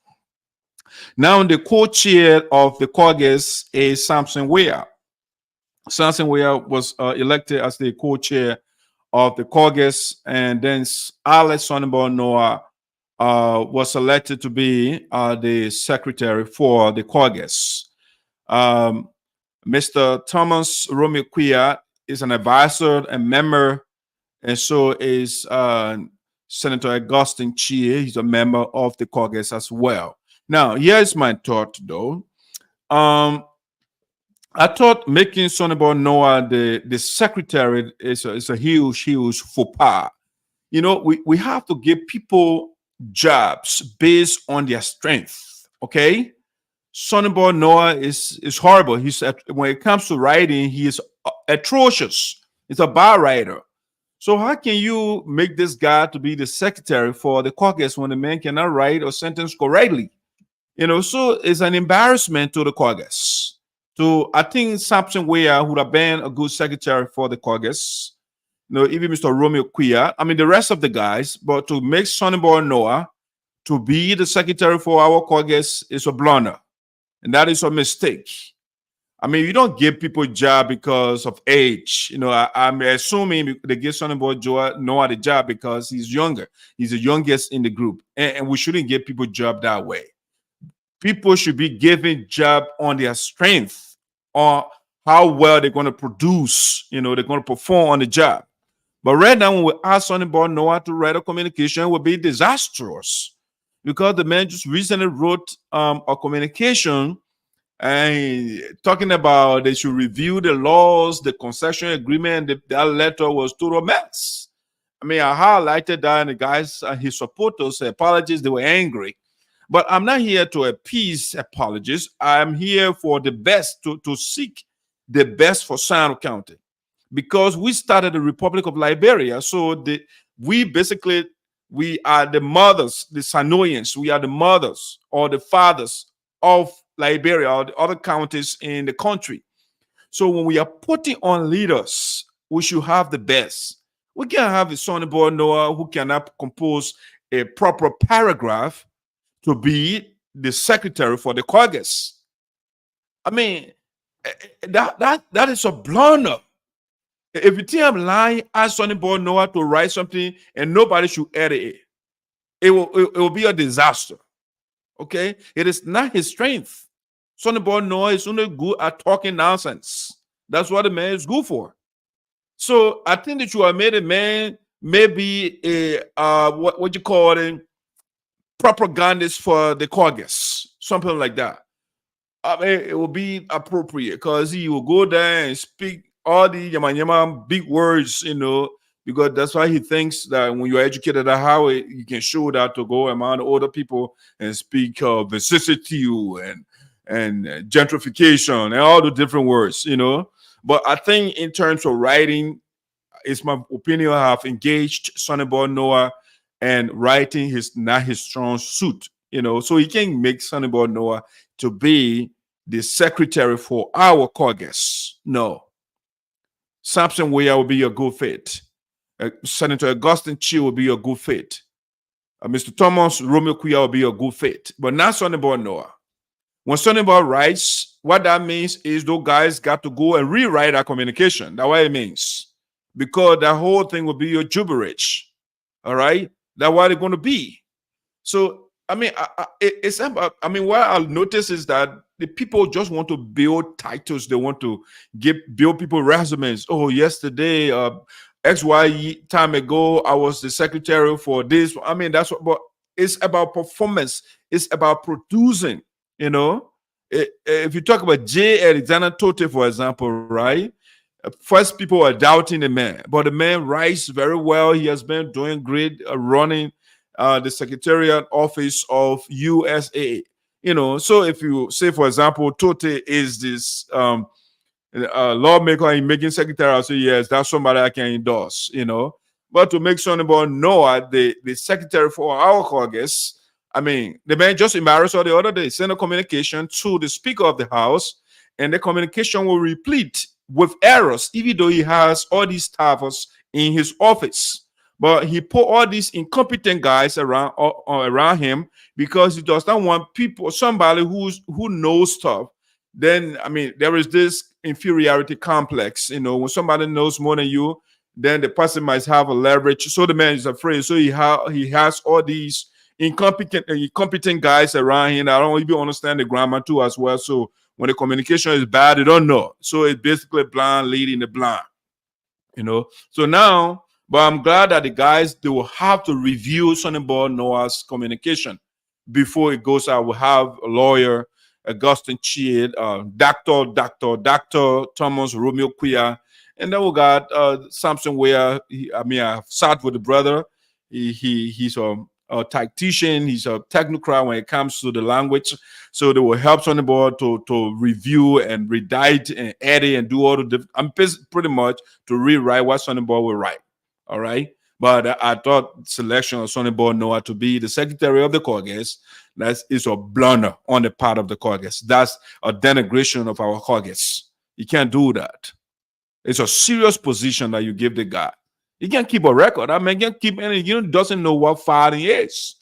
Now, the co-chair of the caucus is Samson Wea. Samson Wea was elected as the co-chair of the caucus, and then Alex Sonnyboy Noah was elected to be the secretary for the caucus. Mr. Thomas Romeo Quia is an advisor and member, and so is Senator Augustine Chie. He's a member of the caucus as well. Now, here's my thought, though. I thought making Sonny Noah the secretary is a huge faux pas. You know, we have to give people jobs based on their strength. Okay, Sonny Noah is horrible. He's when it comes to writing, he is atrocious. He's a bad writer. So how can you make this guy to be the secretary for the caucus when the man cannot write or sentence correctly? You know, so it's an embarrassment to the caucus. So I think Samson Weah would have been a good secretary for the caucus. You know, even Mr. Romeo Quia. I mean, the rest of the guys, but to make Sonny Noah to be the secretary for our caucus is a blunder. And that is a mistake. I mean, you don't give people a job because of age. You know, I'm assuming they give Sonny Noah the job because he's younger. He's the youngest in the group. And we shouldn't give people a job that way. People should be given job on their strength or how well they're going to produce, you know, they're going to perform on the job. But right now, when we ask Sonny Noah to write a communication, it would be disastrous because the man just recently wrote a communication and talking about they should review the laws, the concession agreement. That letter was total mess. I mean, I highlighted that, and the guys, his supporters, apologies, they were angry. But I'm not here to appease apologists. I'm here for the best, to seek the best for Sinoe County. Because we started the Republic of Liberia. So we are the mothers, the Sinoeans. We are the mothers or the fathers of Liberia or the other counties in the country. So when we are putting on leaders, we should have the best. We can't have a Sonny Noah who cannot compose a proper paragraph to be the secretary for the caucus. I mean, that is a blunder. If you think I'm lying, ask Sonny Noah to write something and nobody should edit it. It will be a disaster. Okay? It is not his strength. Sonny Noah is only good at talking nonsense. That's what the man is good for. So I think that you have made a man maybe a what you call it, propagandist for the caucus, something like that. I mean, it will be appropriate because he will go there and speak all the yama big words, you know, because that's why he thinks that when you're educated at Howard, you can show that to go among older people and speak of vicissitude and gentrification and all the different words, you know. But I think in terms of writing, it's my opinion, I have engaged Sonny Noah, and writing is not his strong suit, you know. So he can make Sonny Noah to be the secretary for our caucus. No. Samson Weah will be a good fit. Senator Augustine Chie will be a good fit. Mr. Thomas Romeo Quia will be a good fit. But not Sonny Noah. When Sonny writes, what that means is those guys got to go and rewrite our communication. That's what it means. Because that whole thing will be a gibberish. All right? That's what it's going to be. So, I mean, it's about, I mean, what I'll notice is that the people just want to build titles. They want to build people resumes. Oh, yesterday, XY time ago, I was the secretary for this. I mean, that's what, but it's about performance. It's about producing, you know. If you talk about J. Alexander Tote, for example, right? First, people are doubting the man, but the man writes very well. He has been doing great running the Secretariat Office of USA. You know, so if you say, for example, Tote is this lawmaker and making secretary, I'll say, yes, that's somebody I can endorse, you know. But to make Sonny Noah the secretary for our caucus, I mean, the man just embarrassed her the other day, sent a communication to the Speaker of the House, and the communication will replete with errors, even though he has all these staffers in his office. But he put all these incompetent guys around him because he does not want people, somebody who knows stuff. Then, I mean, there is this inferiority complex. You know, when somebody knows more than you, then the person might have a leverage. So the man is afraid. So he has all these incompetent guys around him. I don't even understand the grammar too as well. So when the communication is bad, they don't know. So it's basically blind leading the blind, you know. So now, but I'm glad that the guys, they will have to review Sonny Noah's communication before it goes out. We'll have a lawyer, Augustine Chied, Dr. Thomas Romeo Quia, and then we got Samson where I've sat with the brother. He's a tactician, he's a technocrat when it comes to the language. So they will help Sonny to review and redict and edit and do all the I'm pretty much to rewrite what Sonny will write. All right. But I thought selection of Sonny Noah to be the secretary of the caucus, that is a blunder on the part of the caucus. That's a denigration of our caucus. You can't do that. It's a serious position that you give the guy. You can't keep a record. I mean, you can't keep any, you doesn't know what filing is.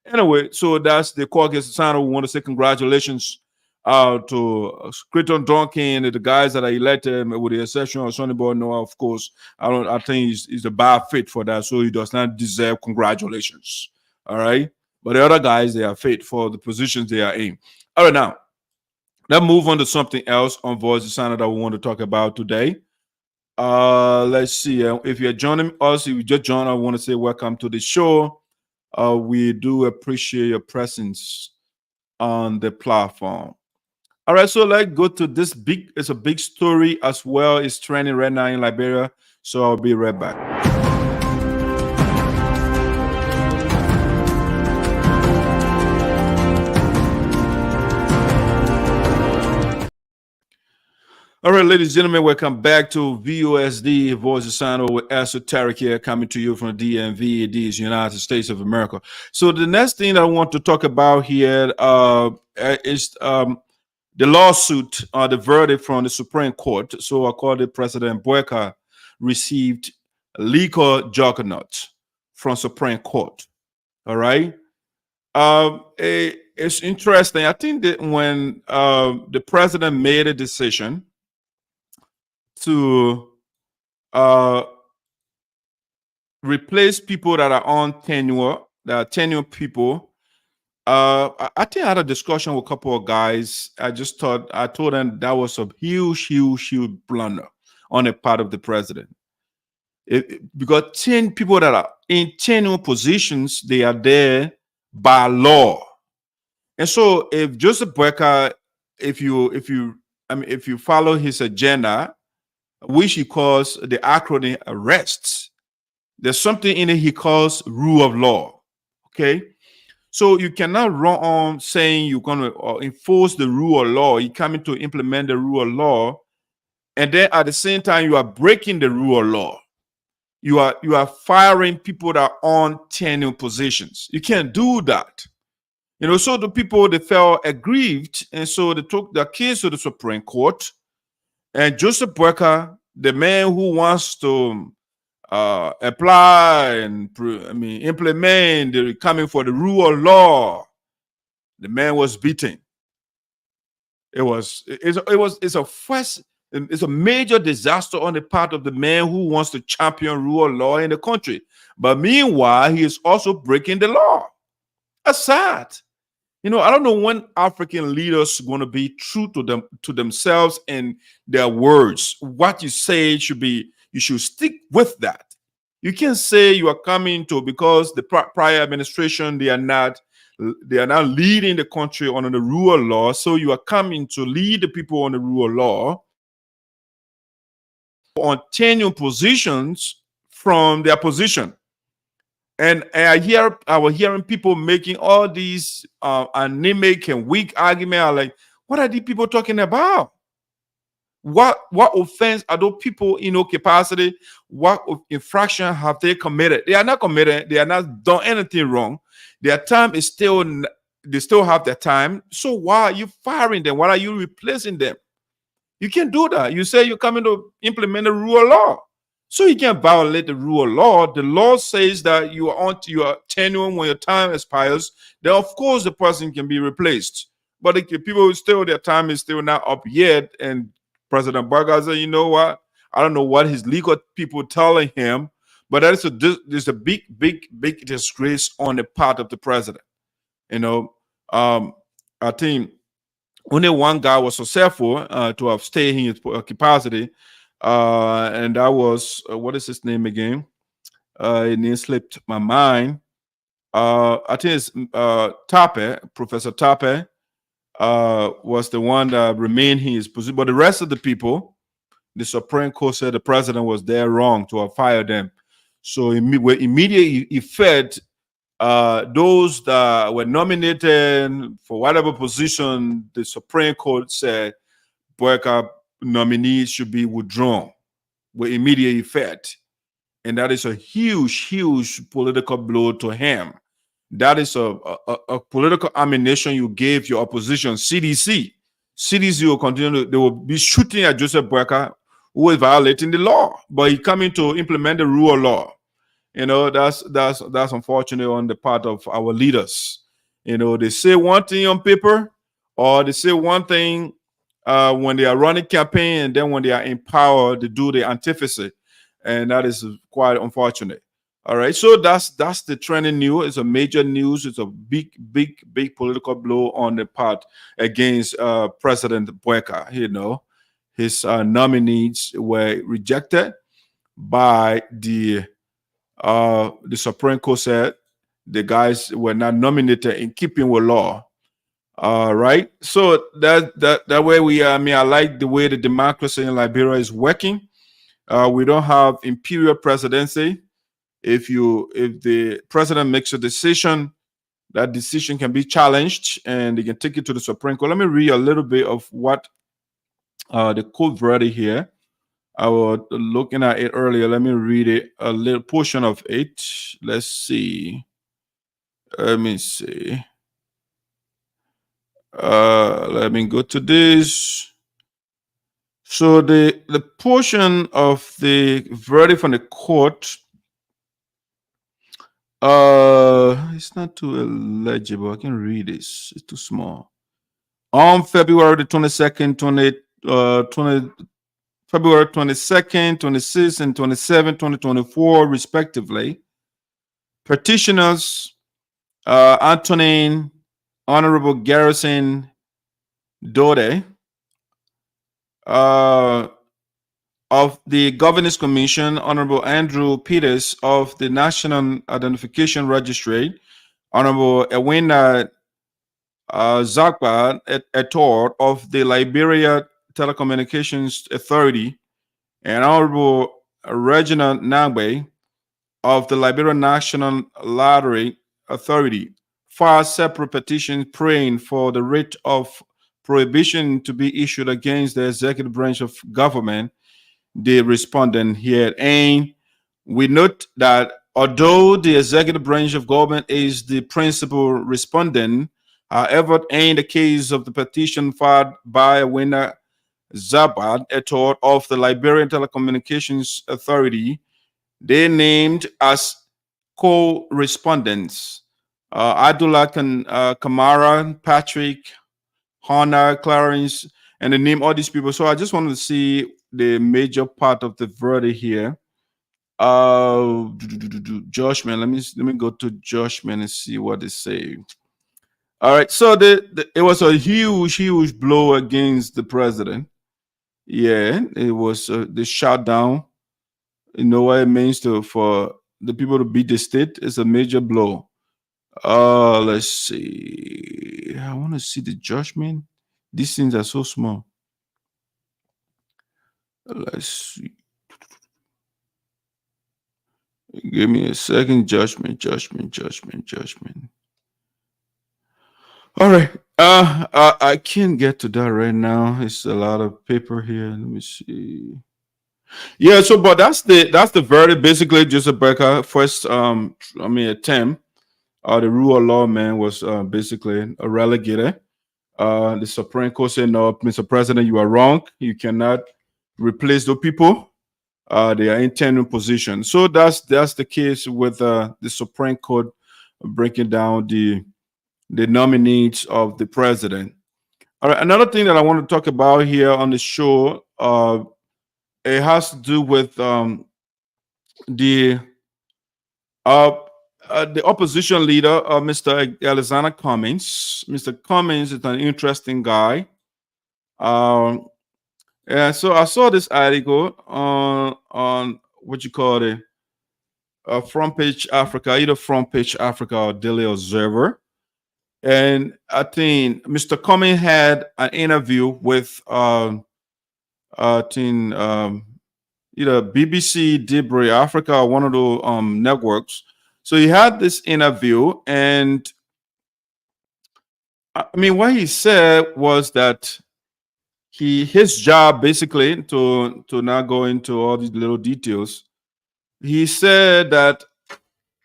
Anyway, so that's the caucus. We want to say congratulations to Crayton Duncan and the guys that are elected, with the exception of Sonny Noah, of course. I think he's a bad fit for that, so he does not deserve congratulations. All right. But the other guys, they are fit for the positions they are in. All right, now let's move on to something else on Voice of Sino that we want to talk about today. Let's see. If you're joining us, if you just joined, I want to say welcome to the show. We do appreciate your presence on the platform. All right, so let's go to this it's a big story as well. It's trending right now in Liberia. So I'll be right back. All right, ladies and gentlemen, welcome back to VOSD, Voice of Sino with ESOTERIC here, coming to you from the DMV, these United States of America. So the next thing I want to talk about here is the lawsuit, the verdict from the Supreme Court. So according to President Boakai, received a legal juggernaut from Supreme Court. All right. It's interesting. I think that when the president made a decision to replace people that are on tenure, that are tenured people. I think I had a discussion with a couple of guys. I told them that was a huge blunder on the part of the president. Because 10 people that are in tenure positions, they are there by law. And so if Joseph Boakai, if you follow his agenda, which he calls the acronym arrests, there's something in it he calls rule of law. Okay, so you cannot run on saying you're going to enforce the rule of law. You're coming to implement the rule of law, and then at the same time you are breaking the rule of law. You are firing people that are on tenure positions. You can't do that. You know, so the people, they felt aggrieved, and so they took their case to the Supreme Court. And Joseph Boakai, the man who wants to apply and implement the coming for the rule of law, the man was beaten. It's a major disaster on the part of the man who wants to champion rule of law in the country. But meanwhile, he is also breaking the law. That's sad. You know, I don't know when African leaders are going to be true to themselves and their words. What you say you should stick with that. You can't say you are coming to, because the prior administration, they are not leading the country on the rule of law. So you are coming to lead the people on the rule of law on tenure positions from their position. And I was hearing people making all these anemic and weak arguments. I'm like, what are these people talking about? What offense are those people in no capacity? What infraction have they committed? They are not committed. They are not done anything wrong. Their time is they still have their time. So why are you firing them? Why are you replacing them? You can't do that. You say you're coming to implement the rule of law. So you can't violate the rule of law. The law says that you are on your tenure when your time expires. Then of course the person can be replaced. But if people still, their time is still not up yet, and President Boakai said, you know what? I don't know what his legal people telling him, but there's a big disgrace on the part of the president. You know, I think only one guy was successful to have stayed in his capacity, and that was what is his name again? It name slipped my mind. I think it's Tape, Professor Tape, was the one that remained in his position. But the rest of the people, the Supreme Court said the president was there wrong to have fired them. So immediately he fed those that were nominated for whatever position the Supreme Court said Boakai nominees should be withdrawn with immediate effect. And that is a huge, huge political blow to him. That is a political ammunition you gave your opposition, CDC. CDC will continue, they will be shooting at Joseph Boakai, who is violating the law, but he's coming to implement the rule of law. You know, that's unfortunate on the part of our leaders. You know, they say one thing on paper, or they say one thing when they are running campaign, and then when they are in power, they do the antithesis, and that is quite unfortunate. All right, so that's the trending news. It's a major news. It's a big political blow on the part against President Boakai. You know, his nominees were rejected by the Supreme Court said the guys were not nominated in keeping with law. Right. So that way we I mean, I like the way the democracy in Liberia is working. We don't have imperial presidency. If the president makes a decision, that decision can be challenged and they can take it to the Supreme Court. Let me read a little bit of what the court verdict here. I was looking at it earlier. Let me read it, a little portion of it. Let's see. Let me see. Let me go to this. So the portion of the verdict from the court, it's not too illegible. I can read this. It's too small. On February the 22nd, February 22nd, 26th, and 27th, 2024, respectively, petitioners Antonin Honorable Garrison Gedeh of the Governance Commission, Honorable Andrew Peters of the National Identification Registry, Honorable Ewena Zakpa et al. Of the Liberia Telecommunications Authority, and Honorable Reginald Nagbe of the Liberia National Lottery Authority filed separate petitions praying for the writ of prohibition to be issued against the executive branch of government. The respondent here, and we note that although the executive branch of government is the principal respondent, however, in the case of the petition filed by Ewena Zakpa et al. Of the Liberian Telecommunications Authority, they named as co-respondents Abdullah Kamara, Patrick, Hannah, Clarence, and they name all these people. So I just wanted to see the major part of the verdict here. Judgment. Let me go to judgment and see what they say. All right. So it was a huge blow against the president. Yeah, it was the shutdown. You know what it means for the people to beat the state. It's a major blow. Let's see. I want to see the judgment. These things are so small. Let's see. Give me a second. Judgment. All right. I can't get to that right now. It's a lot of paper here. Let me see. Yeah. So, but that's the verdict. Basically, Joseph Boakai first attempt. The rule of law man was basically relegated. The Supreme Court said, "No, Mr. President, you are wrong. You cannot replace those people. They are in tenure position." So that's the case with the Supreme Court breaking down the nominees of the president. All right, another thing that I want to talk about here on the show, it has to do with the opposition leader, Mr. Alexander Cummings. Mr. Cummings is an interesting guy. Yeah, so I saw this article on what you call it, Front Page Africa, either Front Page Africa or Daily Observer. And I think Mr. Cummings had an interview with I think either BBC, Debris Africa, or one of the networks. So he had this interview, and I mean, what he said was that his job basically, to not go into all these little details, he said that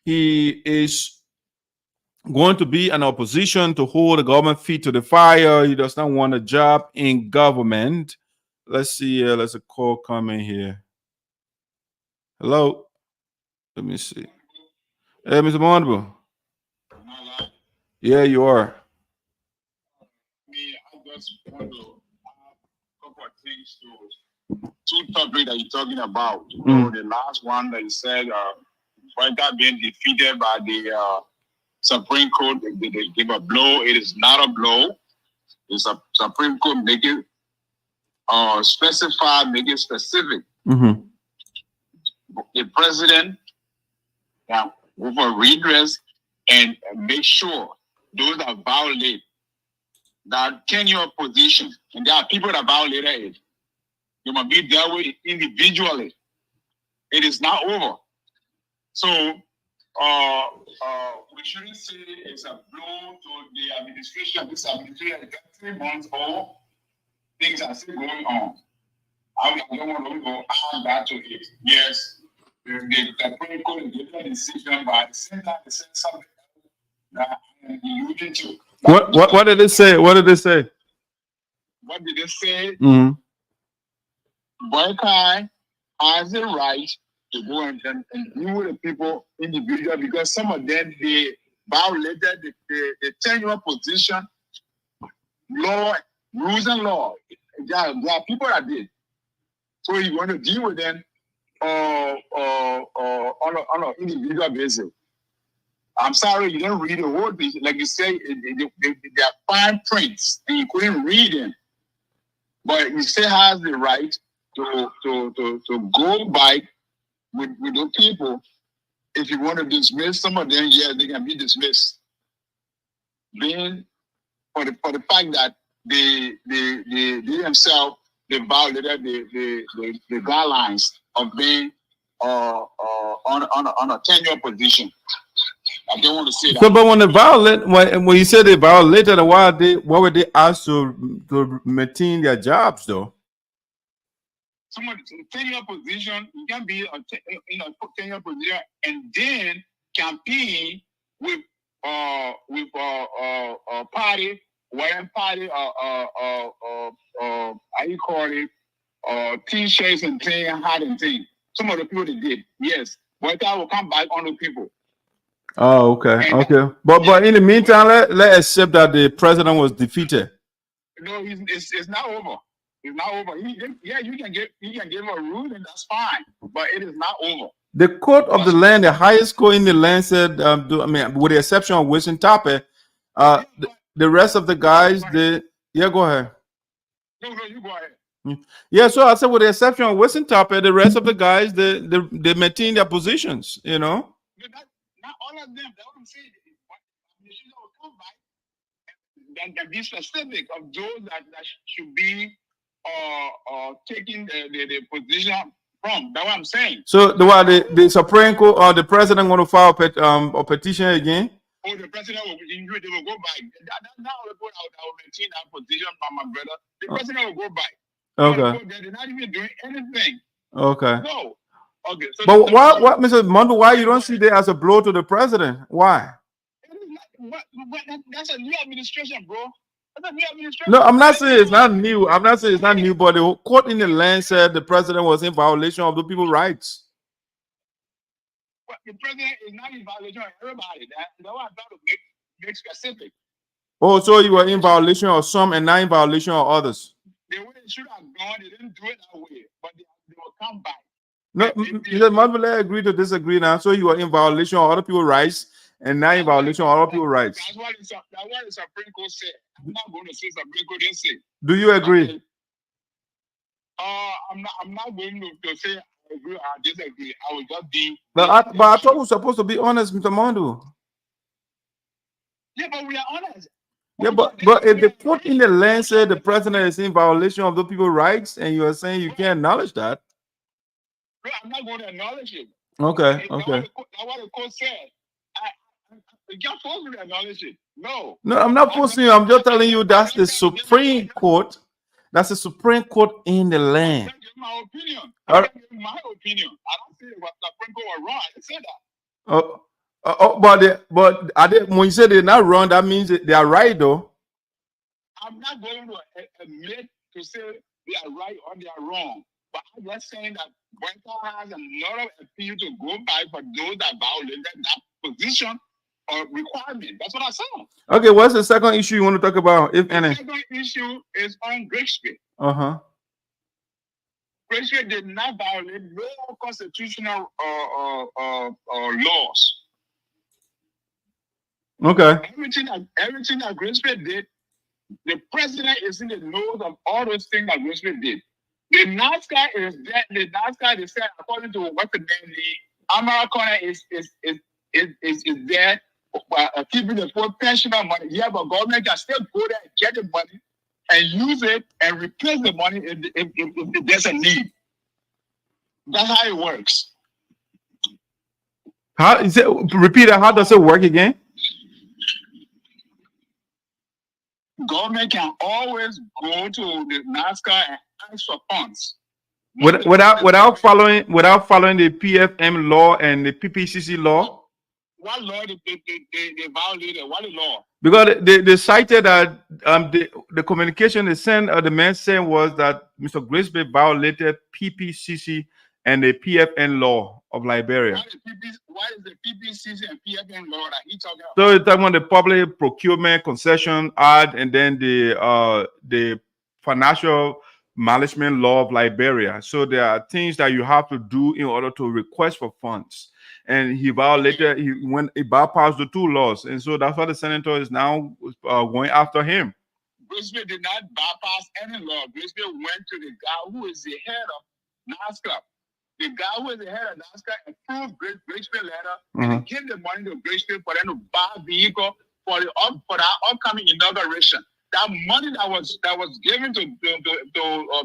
he is going to be an opposition to hold the government feet to the fire. He does not want a job in government. Let's see. There's a call coming here. Hello. Let me see. Hey, Mr. Mondable. Yeah, you are.
I just want to add a couple of things to two topics that you're talking about. So the last one that you said, Boakai being defeated by the Supreme Court, they give a blow. It is not a blow. The Supreme Court make it specify, make it specific.
Mm-hmm.
The president now go for redress and make sure those that violate that tenure position, and there are people that violate it, you must be dealt with individually. It is not over. So we shouldn't say it's a blow to the administration. This administration is 3 months old. Things are still going on. I don't want to go add that to it. Yes, the Supreme Court did a decision, but at the same time, they said something that I'm alluding to.
What did it say? What did it say?
What did it say?
Mm-hmm.
Boakai has the right to go and deal with the people individually because some of them they violated the tenure position, law, rules and law. There are people that did. So you want to deal with them on an individual basis. I'm sorry you didn't read the whole thing. Like you say, they are fine prints and you couldn't read them. But you still has the right to go by with the people. If you want to dismiss some of them, yeah, they can be dismissed. Being for the fact that they themselves they violated the guidelines of being on a tenure position. I don't want to say that.
So, but when they violate, when you say they violated, why were they asked to maintain their jobs though?
Someone tenure position, you can be in a tenure position and then campaign with a party, wearing party, how you call it, t-shirts and thing, hat and thing. Some of the people they did, yes, but I will come back on the people.
Oh, okay, and, okay. But in the meantime, let's accept that the president was defeated.
No, it's not over. It's not over. You can give a ruling, that's fine, but it is not over.
The court of the land, the highest court in the land said, with the exception of Wilson Tape, the rest of the guys, go ahead.
No, you go ahead.
Yeah, so I said with the exception of Wilson Tape, the rest of the guys, they maintain their positions, you know.
Not all of them. That's what I'm saying. The issue will come back and be specific of those that should be taking the position from. That's what I'm saying.
So the Supreme Court or the president going to file a petition again?
Oh, the president will they will go back. That's not all the people that will maintain that position by my brother. The president will go back.
Okay.
They're not even doing anything.
Okay.
No. Okay. So
but what, Mr. Mondo, why you don't see that as a blow to the president? Why?
That's a new administration, bro. That's a new administration.
No, I'm not saying it's not new. I'm not saying it's not new, but the court in the land said the president was in violation of the people's rights.
But the president is not in violation of everybody. That's what I'm trying to make specific.
Oh, so you were in violation of some and not in violation of others.
The way it should have gone, they didn't do it that way, but they will come back.
No, Mr. Mondale agree to disagree now. So you are in violation of other people's rights and not in violation of other people's rights.
That's what the Supreme Court said. I'm not going to say Supreme Court didn't say.
Do you agree?
I'm not going to say I agree or disagree. I will just be.
But I thought we were supposed to be honest, Mr. Mandu.
Yeah, but we are honest.
Yeah, but if the quote in the land said the president is in violation of the people's rights, and you are saying you can't acknowledge that.
No, I'm not going to acknowledge it.
Okay.
That's what the court said. You can't force me to acknowledge it. No.
No, I'm not forcing you. I'm just telling you that's the Supreme Court. That's the Supreme Court in the land.
That's my opinion. That's my opinion. I don't say what the Supreme Court was wrong. I didn't say that.
But when you say they're not wrong, that means they are right, though.
I'm not going to admit to say they are right or they are wrong. But I'm just saying that Boakai has another appeal to go by for those that violated that position or requirement. That's what I said.
Okay, what's the second issue you want to talk about, if any?
The second issue is on Grisby. Grisby did not violate no constitutional laws.
Okay.
Everything that Grisby did, the president is in the nose of all those things that Grisby did. The NASCAR is there. The NASCAR, they said, according to what the name, the Amara Konneh is there, keeping the full pensioner money. Yeah, but government can still go there and get the money and use it and replace the money if there's a need. That's how it works.
How is it? Repeat that. How does it work again?
Government can always go to the NASCAR and ask for funds.
Without following the PFM law and the PPCC law.
What law they violated? What law?
Because they cited that the communication they sent, the man said was that Mr. Grisby violated PPCC and the PFN law of Liberia.
What is the PPCC and PFN law that he talking about?
So it's talking about the Public Procurement Concession Act and then the Financial Management Law of Liberia. So there are things that you have to do in order to request for funds. And he violated, he bypassed the two laws. And so that's why the senator is now going after him.
Grisby did not bypass any law. Grisby went to the guy who is the head of NASCAR. The guy who is the head of NASCAR approved Grisby letter and gave the money to Grisby for them to buy a vehicle for the upcoming inauguration. That money that was given to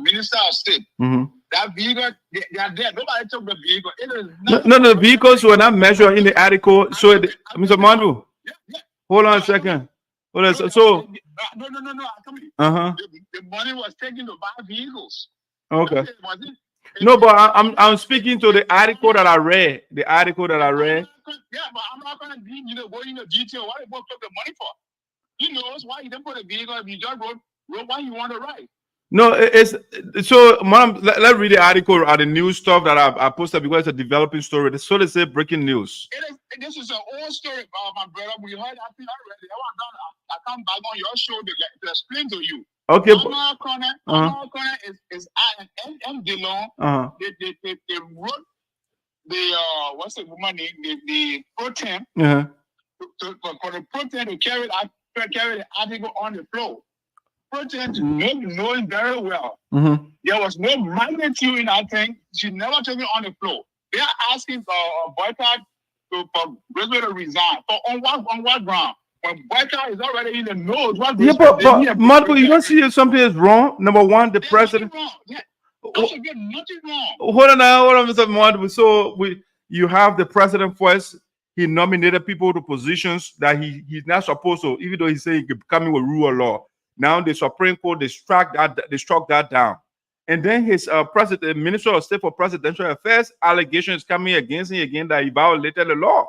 Minister of State, that vehicle, they are there. Nobody took the vehicle. It is
no, the vehicles were not measured in the article. So, Mr. Mandu, hold on a second. Hold on. So,
no. The money was taken to buy vehicles.
Okay. No, but I'm speaking to the article that I read. The article that I read.
Yeah, but I'm not going to go into detail. Why they both took the money for? He knows why he didn't put a vehicle. If he just wrote why he wanted to write.
No, it's so, Mom. Let's read the article or the news stuff that I posted because it's a developing story. So they say breaking news.
This is an old story, my brother. We heard that thing already. I come back on your show to explain to you.
Okay.
Amara Konneh is and DeLong. They wrote the what's the woman name? The pro-tem. For the pro-tem to carry the article on the floor. Pro-tem knowing very well. There was no magnitude in that thing. She never took it on the floor. They are asking Boakai for Grisby to resign. On what ground? When Boakai is already in the nose, what
but Marco, you don't see if something is wrong. Number one, the president.
Nothing wrong.
Hold on, Mr. Marco. So you have the president first. He nominated people to positions that he's not supposed to, even though he said he could come in with rule of law. Now the Supreme Court they struck that down, and then his president, Minister of State for Presidential Affairs, allegations coming against him again that he violated the law.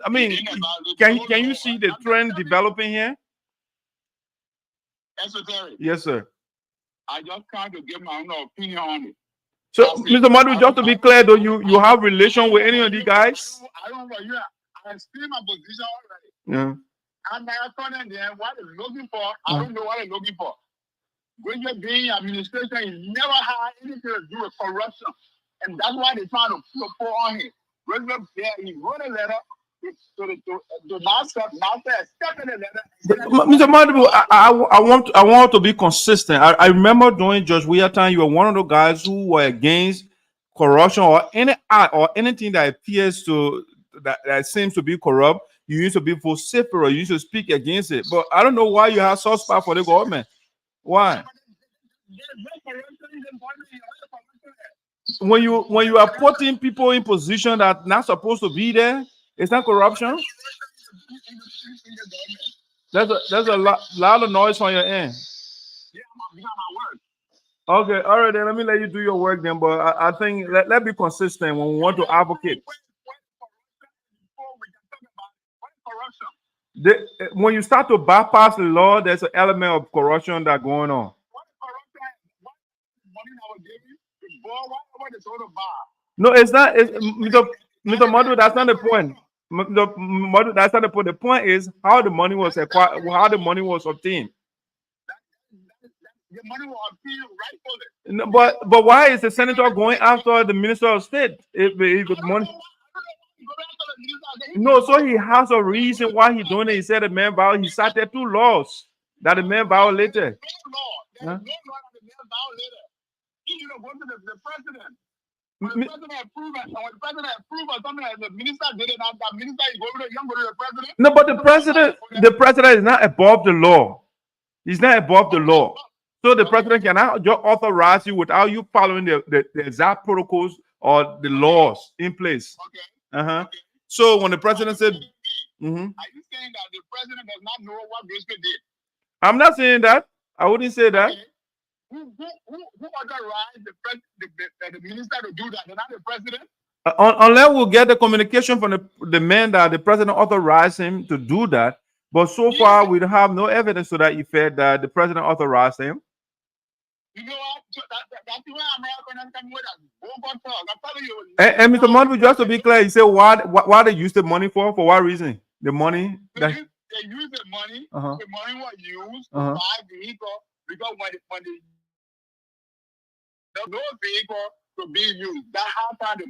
I mean, can you see the trend developing here?
Esoteric.
Yes, sir.
I just can't give my own opinion on it.
So, Mr. Madu, just to be clear, though, you have relation with any of these guys?
I don't know. I explained my position already.
Yeah.
And my opponent there, what they're looking for, I don't know what they're looking for. When you're being administration, you never had anything to do with corruption. And that's why they're trying to pour on him. He wrote a letter
Mr. Madibu, I want to be consistent. I remember during George Weah time, you were one of the guys who were against corruption or any act or anything that appears to that seems to be corrupt. You used to be vociferous. You used to speak against it. But I don't know why you have such spot for the government. Why? When you are putting people in position that not supposed to be there, it's not corruption. There's a lot of noise on your end. Okay, all right, then let me let you do your work then. But I think let's be consistent when we want to advocate. When you start to bypass the law, there's an element of corruption that's going on. No, it's not. Mr. Madu, that's not the point. That's not the point. The point is how the money was acquired, how the money was obtained.
The money was obtained rightfully.
No, but why is the senator going after the minister of state? If the money. No, so he has a reason why he's doing it. He said the man violated. He cited 2 laws that the man violated.
There's no law that the man violated. He go to the president. When the president approved or something like the minister did it, and the minister is going to the president.
No, but the president is not above the law. He's not above the law. So the president cannot just authorize you without you following the exact protocols or the laws in place.
Okay.
Okay. So when the president said,
Are you saying that the president does not know what Grisby did?
I'm not saying that. I wouldn't say that.
Okay. Who authorized the minister to do that? They're not the president?
Unless we'll get the communication from the man that the president authorized him to do that. But so far, we have no evidence to that effect that the president authorized him.
You know what? That's why American come with us. I'm telling you.
And Mr. Monty, just to be clear, you say why they use the money for? For what reason? The money?
They use the money. The money was used to buy vehicle because when those vehicles to be used, that how they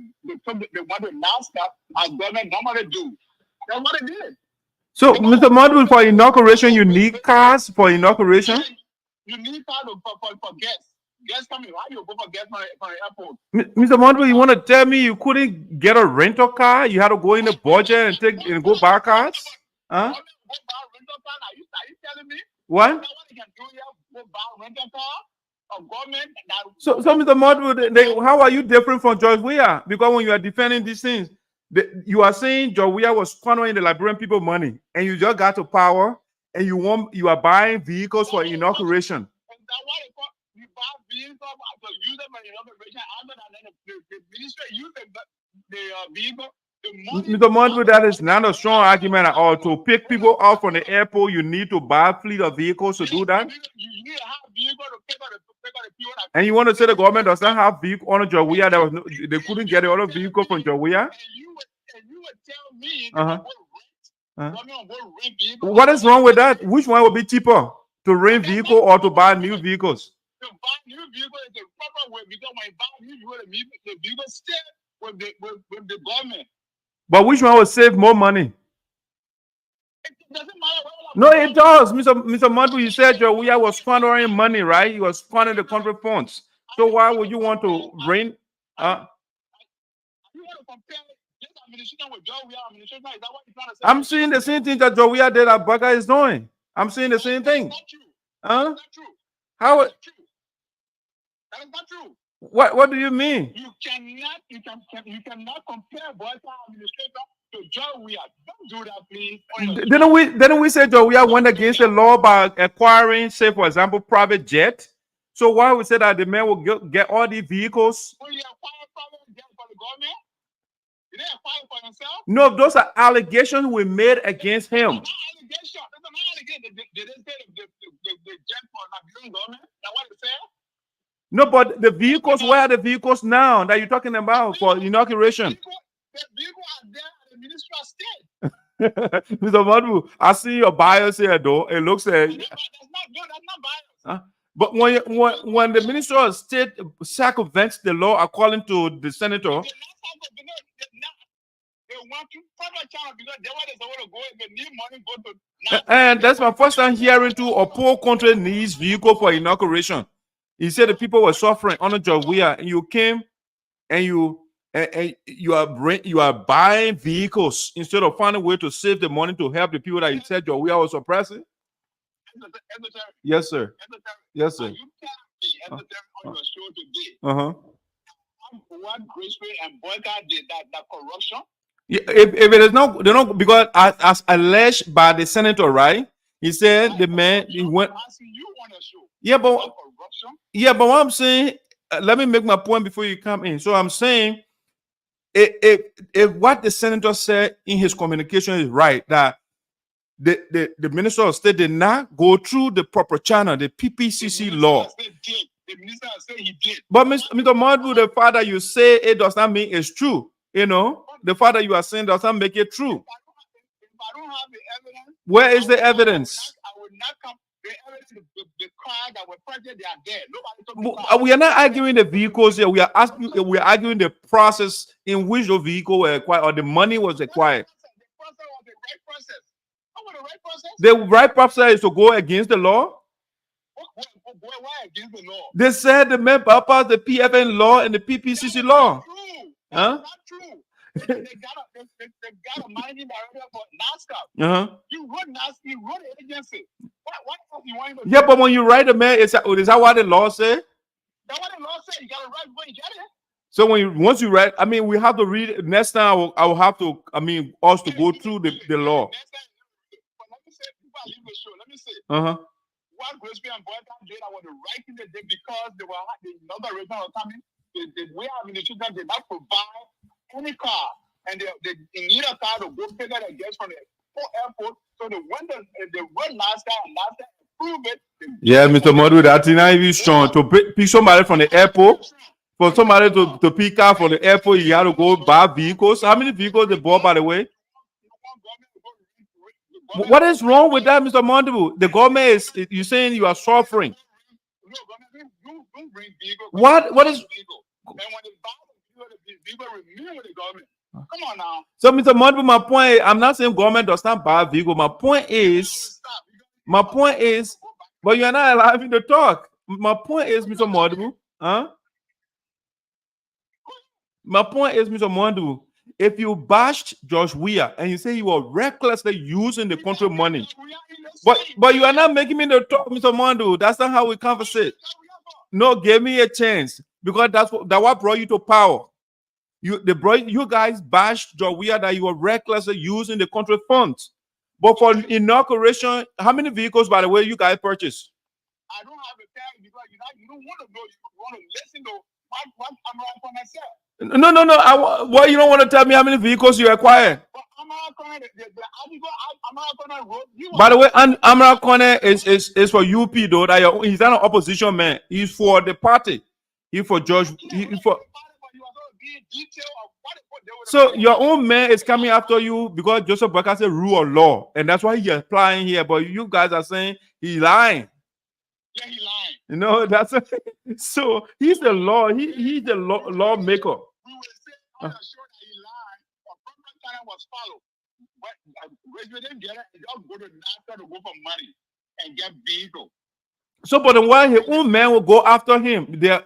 want to now stop as government normally do. That's what they did.
So, Mr. Monty, for inauguration, you need cars for inauguration?
You need cars for guests. Guests coming. Why you go for guests from the airport?
Mr. Monty, you want to tell me you couldn't get a rental car? You had to go in the budget and go buy cars? Huh?
Go buy a rental car? Are you telling me?
What?
What they can do here? Go buy a rental car of government.
So Mr. Monty, how are you different from George Weah? Because when you are defending these things, you are saying George Weah was squandering the Liberian people money, and you just got to power, and you are buying vehicles for inauguration.
You buy vehicles to use them for inauguration. Other than the ministry use the vehicle.
Mr. Monty, that is not a strong argument at all. To pick people out from the airport, you need to buy a fleet of vehicles to do that.
You need to have vehicles to pick up the people.
And you want to say the government does not have vehicle on George Weah? They couldn't get the other vehicle from George Weah?
And you would tell me
what is wrong with that? Which one would be cheaper? To rent vehicle or to buy new vehicles?
To buy new vehicles is the proper way, because when you buy new vehicles, the vehicles stay with the government.
But which one will save more money?
It doesn't matter.
No, it does. Mr. Montu, you said George Weah was squandering money, right? He was squandering the country funds. So why would you want to rent?
You want to compare this administration with George Weah administration? Is that what you're trying to say?
I'm seeing the same thing that George Weah did that Boakai is doing. I'm seeing the same thing.
That's not true.
Huh?
That's not true.
How?
That is not true.
What do you mean?
You cannot compare Boakai administration to George Weah. Don't do that, please.
Didn't we say George Weah went against the law by acquiring, say, for example, private jet? So why we say that the man will get all these vehicles?
When you acquire private jet for the government, you didn't acquire for yourself?
No, those are allegations we made against him.
That's an allegation. That's an allegation. Did they say the jet for Liberian government? That's what they said?
No, but the vehicles, where are the vehicles now that you're talking about for inauguration?
The vehicles are there at the Ministry of State.
Mr. Madu, I see your bias here, though. It looks like.
That's not bias.
Huh? But when the Ministry of State circumvents the law according to the senator.
They want to proper channel because they want to go if they need money, go to now.
And that's my first time hearing too. A poor country needs vehicle for inauguration. He said the people were suffering on a job and you came and you are buying vehicles instead of finding a way to save the money to help the people that you said your we was oppressing. Yes, sir. Yes, sir.
You tell me on your show today. What Grisby and Boakai did that corruption?
Yeah, if it is not, they don't, because as alleged by the senator, right? He said the man he went. Yeah, but what I'm saying, let me make my point before you come in. So I'm saying, if what the senator said in his communication is right, that the minister of state did not go through the proper channel, the PPCC law.
The minister said he did.
But Mr. Madhu, the fact that you say it does not mean it's true. You know, the fact that you are saying does not make it true.
If I don't have the evidence,
where is the evidence?
I will not come. The evidence, the car that were purchased, they are there. Nobody.
We are not arguing the vehicles here. We are arguing the process in which the vehicle were acquired or the money was acquired.
The process was the right process. What was the right process?
The right process is to go against the law.
Why against the law?
They said the men bypass the PFN law and the PPCC law.
That's not true. They got a managing director for NASCAR. You wrote NASCAR, you wrote the agency. What else you want to do?
Yeah, but when you write a man, is that what the law said?
That's what the law said. You got to write before you get it.
So once you write, I mean, we have to read it. Next time I will have to, us to go through the law.
Next time, but let me say, before I leave the show, let me say. What Grisby and Boakai did, I was writing the day because they were the inauguration was coming. The way administration did not provide any car, and they need a car to go pick up their guests from the airport. So they went they wrote NASCAR and NASCAR approved it.
Yeah, Mr. Madhu, that's not even strong. To pick somebody from the airport, for somebody to pick up from the airport, you have to go buy vehicles. How many vehicles they bought, by the way? What is wrong with that, Mr. Madhu? The government is, you're saying you are suffering. What is?
And when they buy the vehicle remain with the government. Come on now.
So, Mr. Madhu, my point, I'm not saying government does not buy a vehicle. My point is, but you're not allowing me to talk. My point is, Mr. Madhu, my point is, Mr. Madhu, if you bashed George Weah and you say you were recklessly using the country money, but you are not making me to talk, Mr. Madhu. That's not how we conversate. No, give me a chance, because that's what brought you to power. You guys bashed George Weah that you were recklessly using the country funds. But for inauguration, how many vehicles, by the way, you guys purchased?
I don't have a tag because you don't want to know. You want to listen to what I'm wrong for myself.
No. Why you don't want to tell me how many vehicles you acquired? By the way, Amara Konneh is for UP though. He's not an opposition man. He's for the party. He's for George. So your own man is coming after you because Joseph Boakai said rule of law, and that's why he's applying here. But you guys are saying he's lying.
Yeah, he's lying.
You know, that's so he's the law. He's the lawmaker.
We will say, I'm not sure that he lied, but proper time was followed. But resident Gedeh just go to NASCAR to go for money and get vehicle.
So, but then why his own man will go after him? They are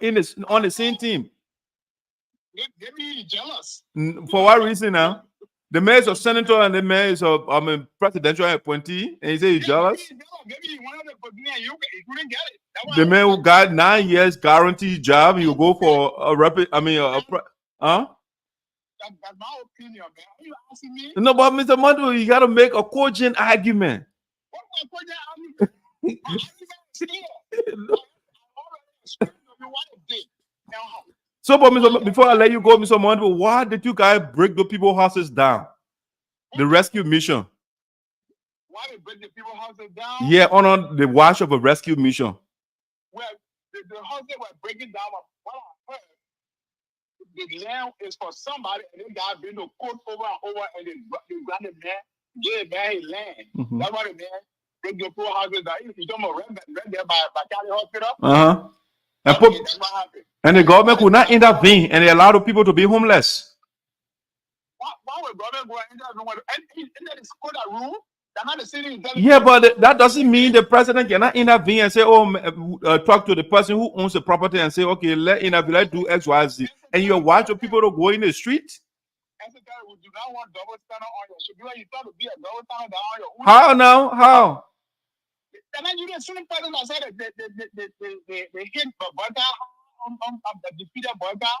on the same team.
Maybe he's jealous.
For what reason now? The mayor is a senator and the mayor is a presidential appointee, and he says he's jealous.
Maybe he wanted to put me and you couldn't get it.
The man who got 9 years guaranteed job, you go for
That's my opinion, man. Are you asking me?
No, but Mr. Madhu, you got to make a cogent argument.
What's my cogent argument?
So, but before I let you go, Mr. Madhu, why did you guys break the people's houses down? The rescue mission.
Why they break the people's houses down?
Yeah, on the watch of a rescue mission.
Well, the houses were breaking down. What I heard, the land is for somebody, and they got been to court over and over, and they got the man, gave man his land. That's why the man break the poor houses down. You don't know, right there by Cali Hospital.
And the government could not intervene and they allowed the people to be homeless.
Why would government go and that is code a rule. They're not the city.
Yeah, but that doesn't mean the president cannot intervene and say, talk to the person who owns the property and say, okay, let's do X, Y, Z. And you watch the people to go in the street.
We do not want double standard on your should you thought to be a double standard on your own.
How now? How?
And then you get some person that said that they hit Boakai the defeated Boakai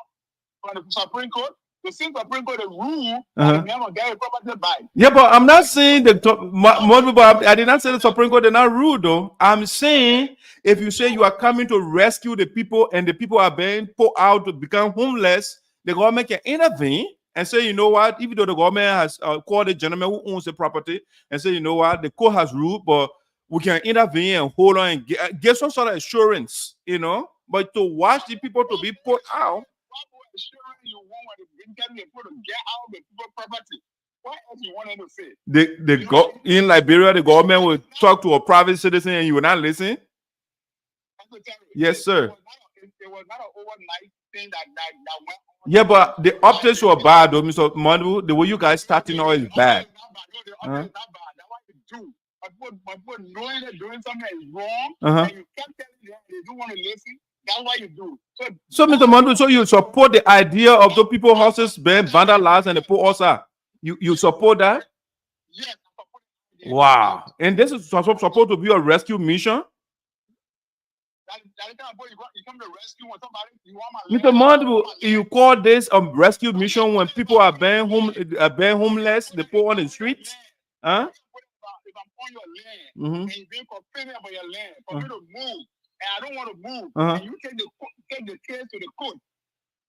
from the Supreme Court. The Supreme Court the rule that the man get property by.
Yeah, but I'm not saying I did not say the Supreme Court did not rule though. I'm saying if you say you are coming to rescue the people and the people are being put out to become homeless, the government can intervene and say, you know what, even though the government has called the gentleman who owns the property and say, you know what, the court has ruled, but we can intervene and hold on and get some sort of assurance, you know. But to watch the people to be put out.
You want to get out the people property. What else you want to say?
In Liberia, the government will talk to a private citizen and you will not listen. Yes, sir.
It was not an overnight thing that went on.
Yeah, but the optics were bad, though, Mr. Mandu. The way you guys starting now is bad.
The optics not bad. That's what you do. But knowing they're doing something that is wrong, and you kept telling them they don't want to listen. That's what you do.
So Mr. Mandu, so you support the idea of the people houses being vandalized and the poor also? You support that?
Yes, I support it.
Wow. And this is supposed to be a rescue mission?
You come to rescue when somebody, you want my
Mr. Mandu, you call this a rescue mission when people are being homeless, they put on the streets? Huh?
If I'm on your land and you've been complaining about your land, for me to move, and I don't want to move, and you take the case to the court,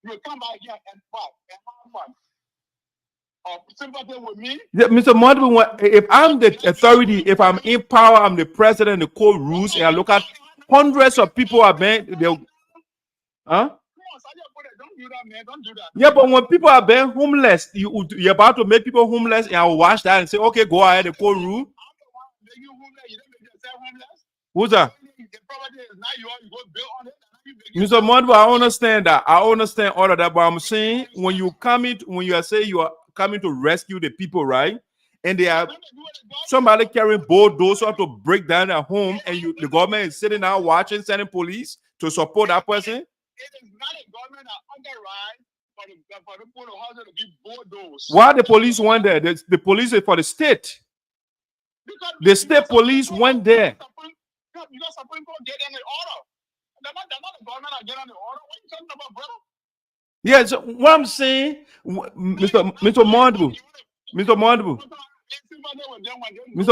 you will come back here and fight and have fun. Sympathy with me?
Yeah, Mr. Mandu, if I'm the authority, if I'm in power, I'm the president, the court rules, and I look at hundreds of people are being, huh?
Don't do that, man. Don't do that.
Yeah, but when people are being homeless, you're about to make people homeless, and I'll watch that and say, okay, go ahead, the court rule.
I'm the one making you homeless. You don't make yourself homeless.
Who's that?
The property is not yours. You go build on it.
Mr. Mandu, I understand that. I understand all of that, but I'm saying when you are saying you are coming to rescue the people, right? And they are somebody carrying bulldozer to break down their home, and the government is sitting down watching, sending police to support that person.
It is not a government that authorized for the people houses to be bulldozed.
Why the police went there? The police is for the state. The state police went there.
Because Supreme Court get in the order. They're not the government that get on the order. What are you talking about, brother?
Yeah, so what I'm saying, Mr.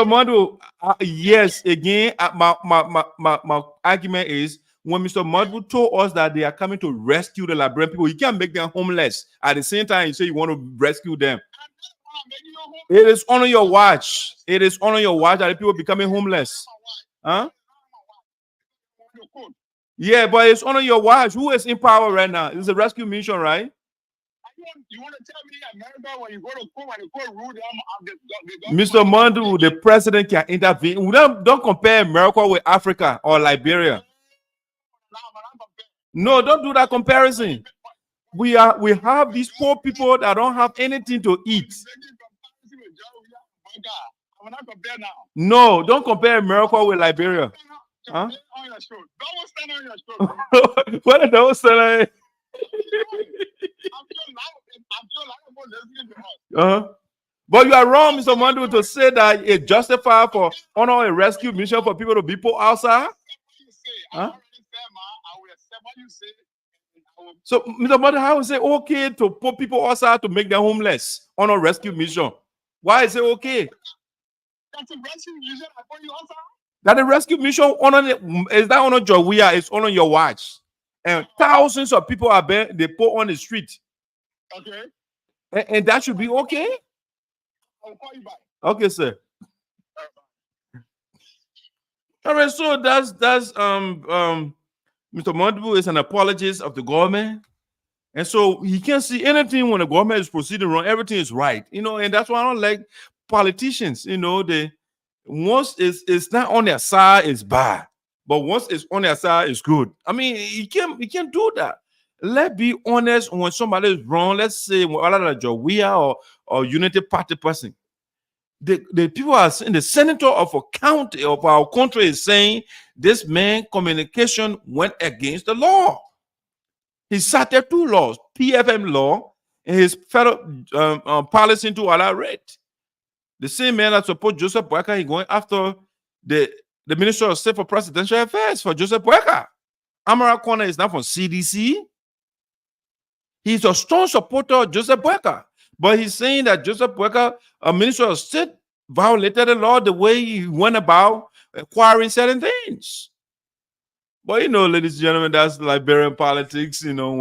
Mandu, yes, again, my argument is when Mr. Mandu told us that they are coming to rescue the Liberian people, you can't make them homeless. At the same time, you say you want to rescue them. It is on your watch. It is on your watch that the people becoming homeless. Huh? Yeah, but it's on your watch. Who is in power right now? It's a rescue mission, right?
You want to tell me America when you go to court, when the court rule
Mr. Mandu, the president can intervene. Don't compare America with Africa or Liberia. No, don't do that comparison. We have these poor people that don't have anything to eat. No, don't compare America with Liberia. Huh? What a double standard. But you are wrong, Mr. Mandu, to say that it's justified for honor a rescue mission for people to be put outside. Huh? So, Mr. Mandu, how is it okay to put people outside to make them homeless on a rescue mission? Why is it okay?
That's a rescue mission. I put you outside.
That the rescue mission is that on your wear, it's on your watch. And thousands of people are they put on the street.
Okay.
And that should be okay.
I'll call you back.
Okay, sir. All right, so that's Mr. Mandu is an apologist of the government. And so he can't see anything when the government is proceeding wrong. Everything is right. And that's why I don't like politicians. Once it's not on their side, it's bad. But once it's on their side, it's good. I mean, you can't do that. Let's be honest when somebody is wrong. Let's say we are or Unity Party person. The people are saying, the senator of a county of our country is saying this man communication went against the law. He cited 2 laws, PFM law and his federal policy into allow rate. The same man that supports Joseph Boakai is going after the Minister of State for Presidential Affairs for Joseph Boakai. Amara Konneh is now from CDC. He's a strong supporter of Joseph Boakai. But he's saying that Joseph Boakai, a Minister of State, violated the law the way he went about acquiring certain things. But you know, ladies and gentlemen, that's Liberian politics. You know,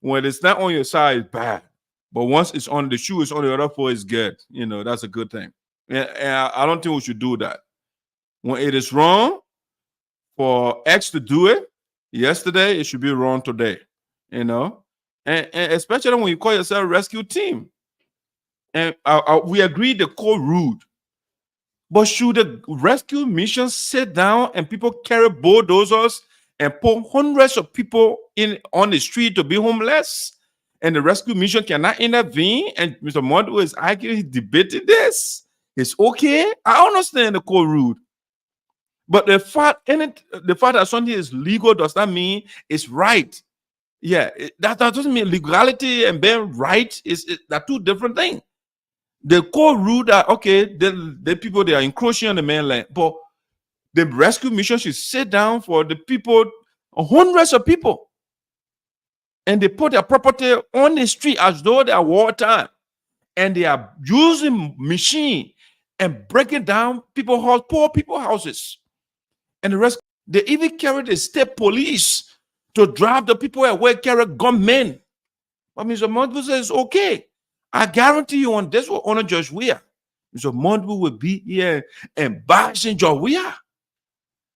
when it's not on your side, it's bad. But once it's on the shoe, it's on the other foot, it's good. You know, that's a good thing. And I don't think we should do that. When it is wrong for X to do it yesterday, it should be wrong today. You know, and especially when you call yourself a rescue team. And we agree the code rude. But should the rescue mission sit down and people carry bulldozers and put hundreds of people on the street to be homeless? And the rescue mission cannot intervene? And Mr. Mondu is arguing, he's debating this. It's okay. I understand the code rude. But the fact that something is legal does not mean it's right. Yeah, that doesn't mean legality and being right are 2 different things. The code rule that, okay, the people, they are encroaching on the mainland, but the rescue mission should sit down for the people, hundreds of people, and they put their property on the street as though they are wartime, and they are using machine and breaking down poor people houses. And the rest, they even carry the state police to drive the people away, carry gunmen. But Mr. Mondu says, okay, I guarantee you on this will honor George Weah. Mr. Mondu will be here and bashing George Weah.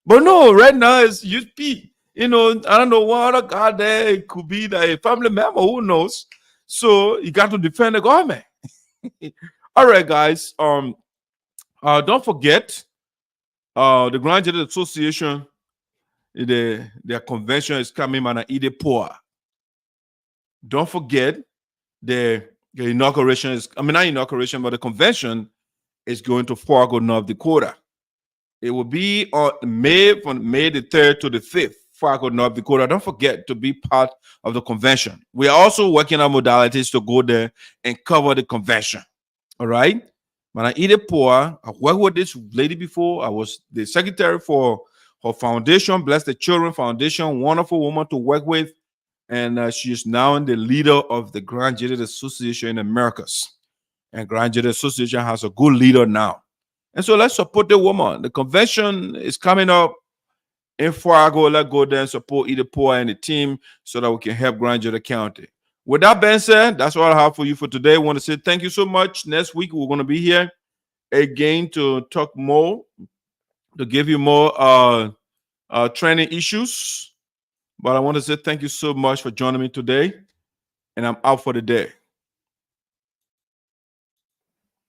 But no, right now it's UP. You know, I don't know what other guy there. It could be a family member, who knows. So you got to defend the government. All right, guys. Don't forget, the Grand Jury Association, their convention is coming on EDIASPORA. Don't forget the inauguration is, not inauguration, but the convention is going to Fargo, North Dakota. It will be on from May the 3rd to the 5th, Fargo, North Dakota. Don't forget to be part of the convention. We are also working on modalities to go there and cover the convention. All right? When I eat it poor, I worked with this lady before. I was the secretary for her foundation, Bless the Children Foundation, wonderful woman to work with. And she is now the leader of the Grand Jury Association in Americas. And Grand Jury Association has a good leader now. And so let's support the woman. The convention is coming up in Fargo. Let's go there and support EDIASPORA and the team so that we can help Grand Jury County. With that being said, that's all I have for you for today. I want to say thank you so much. Next week, we're going to be here again to talk more, to give you more training issues. But I want to say thank you so much for joining me today. And I'm out for the day.